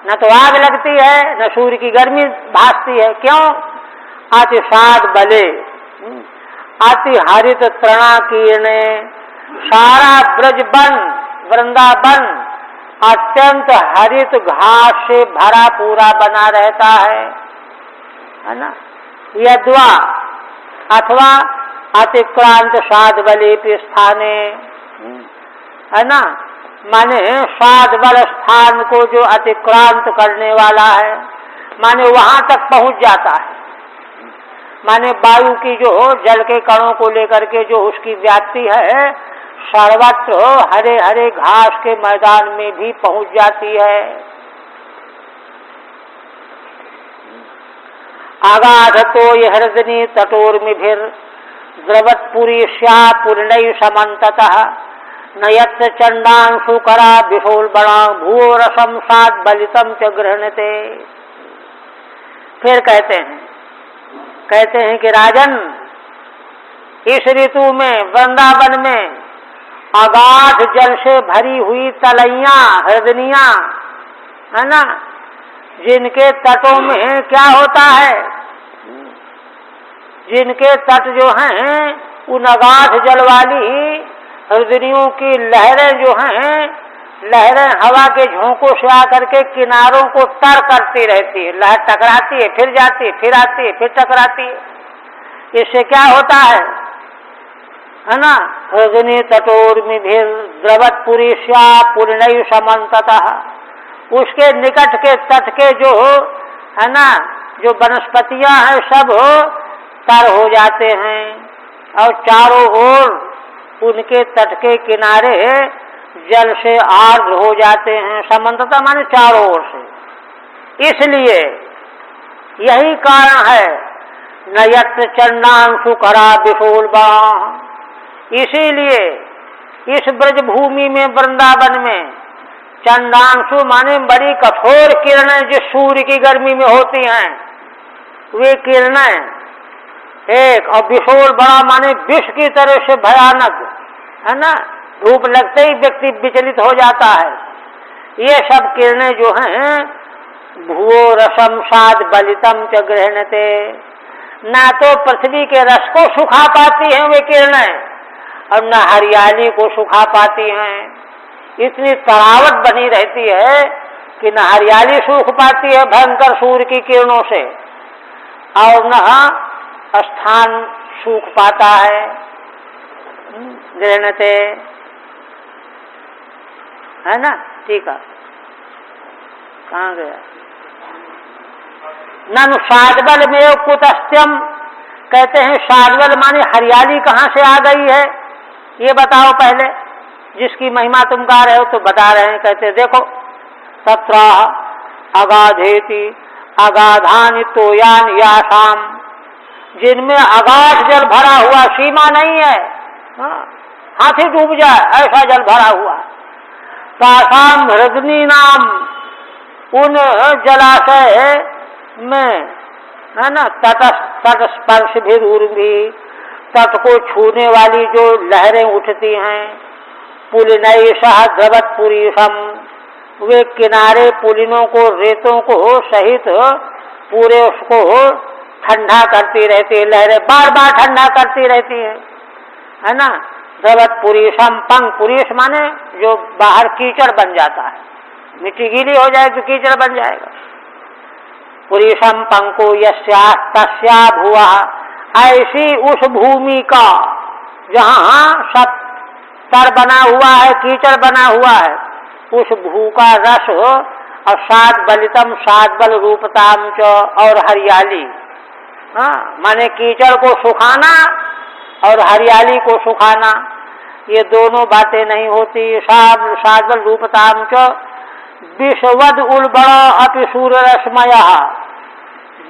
न तो आग लगती है न सूर्य की गर्मी भासती है। क्यों? अतिसाद बले, अति हरित तृणाकीर्णे, सारा ब्रजबन वृंदावन अत्यंत हरित घास से भरा पूरा बना रहता है ना। यद्वा अथवा अतिक्रांत साध बले स्थाने, है ना, माने साध बल स्थान को जो अतिक्रांत करने वाला है, माने वहां तक पहुंच जाता है, माने वायु की जो जल के कणों को लेकर के जो उसकी व्याप्ति है, सर्वत्र हरे हरे घास के मैदान में भी पहुंच जाती है। आगाध तो यह हृदनी तटोर्मिभिर द्रवत्पुरी श्या पूर्णय समन्ततः नयत् चंडांशु करा विशोल बणा भूओ रसम सात बलितम च गृहणते। फिर कहते हैं कि राजन, इस ऋतु में वृंदावन में अगाध जल से भरी हुई तलैया, हृदनियां, है ना, जिनके तटों में क्या होता है, जिनके तट जो हैं उन अगाध जल वाली हृदनियों की लहरें जो हैं, लहरें हवा के झोंकों से आकर के किनारों को तर करती रहती है। लहर टकराती है, फिर जाती है, फिर आती है, फिर टकराती है। इससे क्या होता है ना, हृदनी तटोर्मिभिर द्रवत्पुरी श्या पूर्णय समन्ततः, उसके निकट के तट के जो है ना, जो वनस्पतियां हैं सब तर हो जाते हैं, और चारों ओर उनके तट के किनारे जल से आर्द्र हो जाते हैं। समन्तता माने चारों ओर से। इसलिए यही कारण है नयत्र चंडांशु करा विशोल बाण, इसीलिए इस ब्रजभूमि में वृंदावन में चंडांशु माने बड़ी कठोर किरणें जो सूर्य की गर्मी में होती हैं, वे किरणें एक, और विशोल बड़ा माने विष की तरह से भयानक, है ना, धूप लगते ही व्यक्ति विचलित हो जाता है। ये सब किरणें जो हैं भूओ रसम साद बलितम च गृहणते, ना तो पृथ्वी के रस को सुखा पाती हैं वे किरणें, और न हरियाली को सुखा पाती हैं। इतनी तरावट बनी रहती है कि न हरियाली सूख पाती है भयंकर सूर्य की किरणों से, और न स्थान सूख पाता है। गृहणते, है ना। ठीक है, कहाँ गया? ननु साधबल में कुतस्त्यम, कहते हैं साधबल माने हरियाली कहाँ से आ गई है, ये बताओ पहले, जिसकी महिमा तुम गा रहे हो तो बता रहे हैं। कहते देखो, तत्र अगाधेति अगाधानि तोयान यासाम, जिनमें अगाध जल भरा हुआ, सीमा नहीं है, हाथी डूब जाए ऐसा जल भरा हुआ। तासाम हृदनी नाम, उन जलाशय में, है ना, तट स्पर्श भी, तट को छूने वाली जो लहरें उठती हैं, पुलिनई सह द्रवत्पुरीशम, वे किनारे पुलिनों को, रेतों को सहित पूरे उसको ठंडा करती रहती है, लहरें बार बार ठंडा करती रहती है ना। द्रवत्पुरीशम, पंग पुरीश माने जो बाहर कीचड़ बन जाता है, मिट्टी गीली हो जाए तो कीचड़ बन जाएगा। पुरुषम पंको यस्या भुआ, ऐसी उस भूमि का जहाँ सब तर बना हुआ है, कीचड़ बना हुआ है, उस भू का रस और सात बलितम सात बल रूपताम च, और हरियाली। हाँ, माने कीचड़ को सुखाना और हरियाली को सुखाना, ये दोनों बातें नहीं होती। सात बल रूपताम च विषवद उलबड़ा अपि सूर्य रश्मय,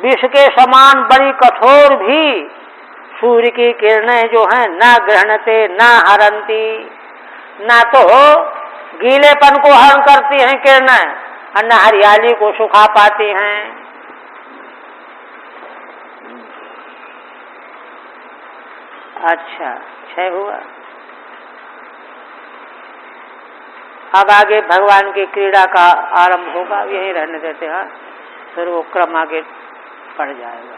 विष के समान बड़ी कठोर भी सूर्य की किरणें जो हैं न ग्रहणते न हरंती, ना तो गीलेपन को हरण करती हैं किरणें और न हरियाली को सुखा पाती हैं। अच्छा, 6 हुआ। अब आगे भगवान की क्रीड़ा का आरंभ होगा, यही रहने देते हैं, फिर वो क्रम आगे पड़ जाएगा।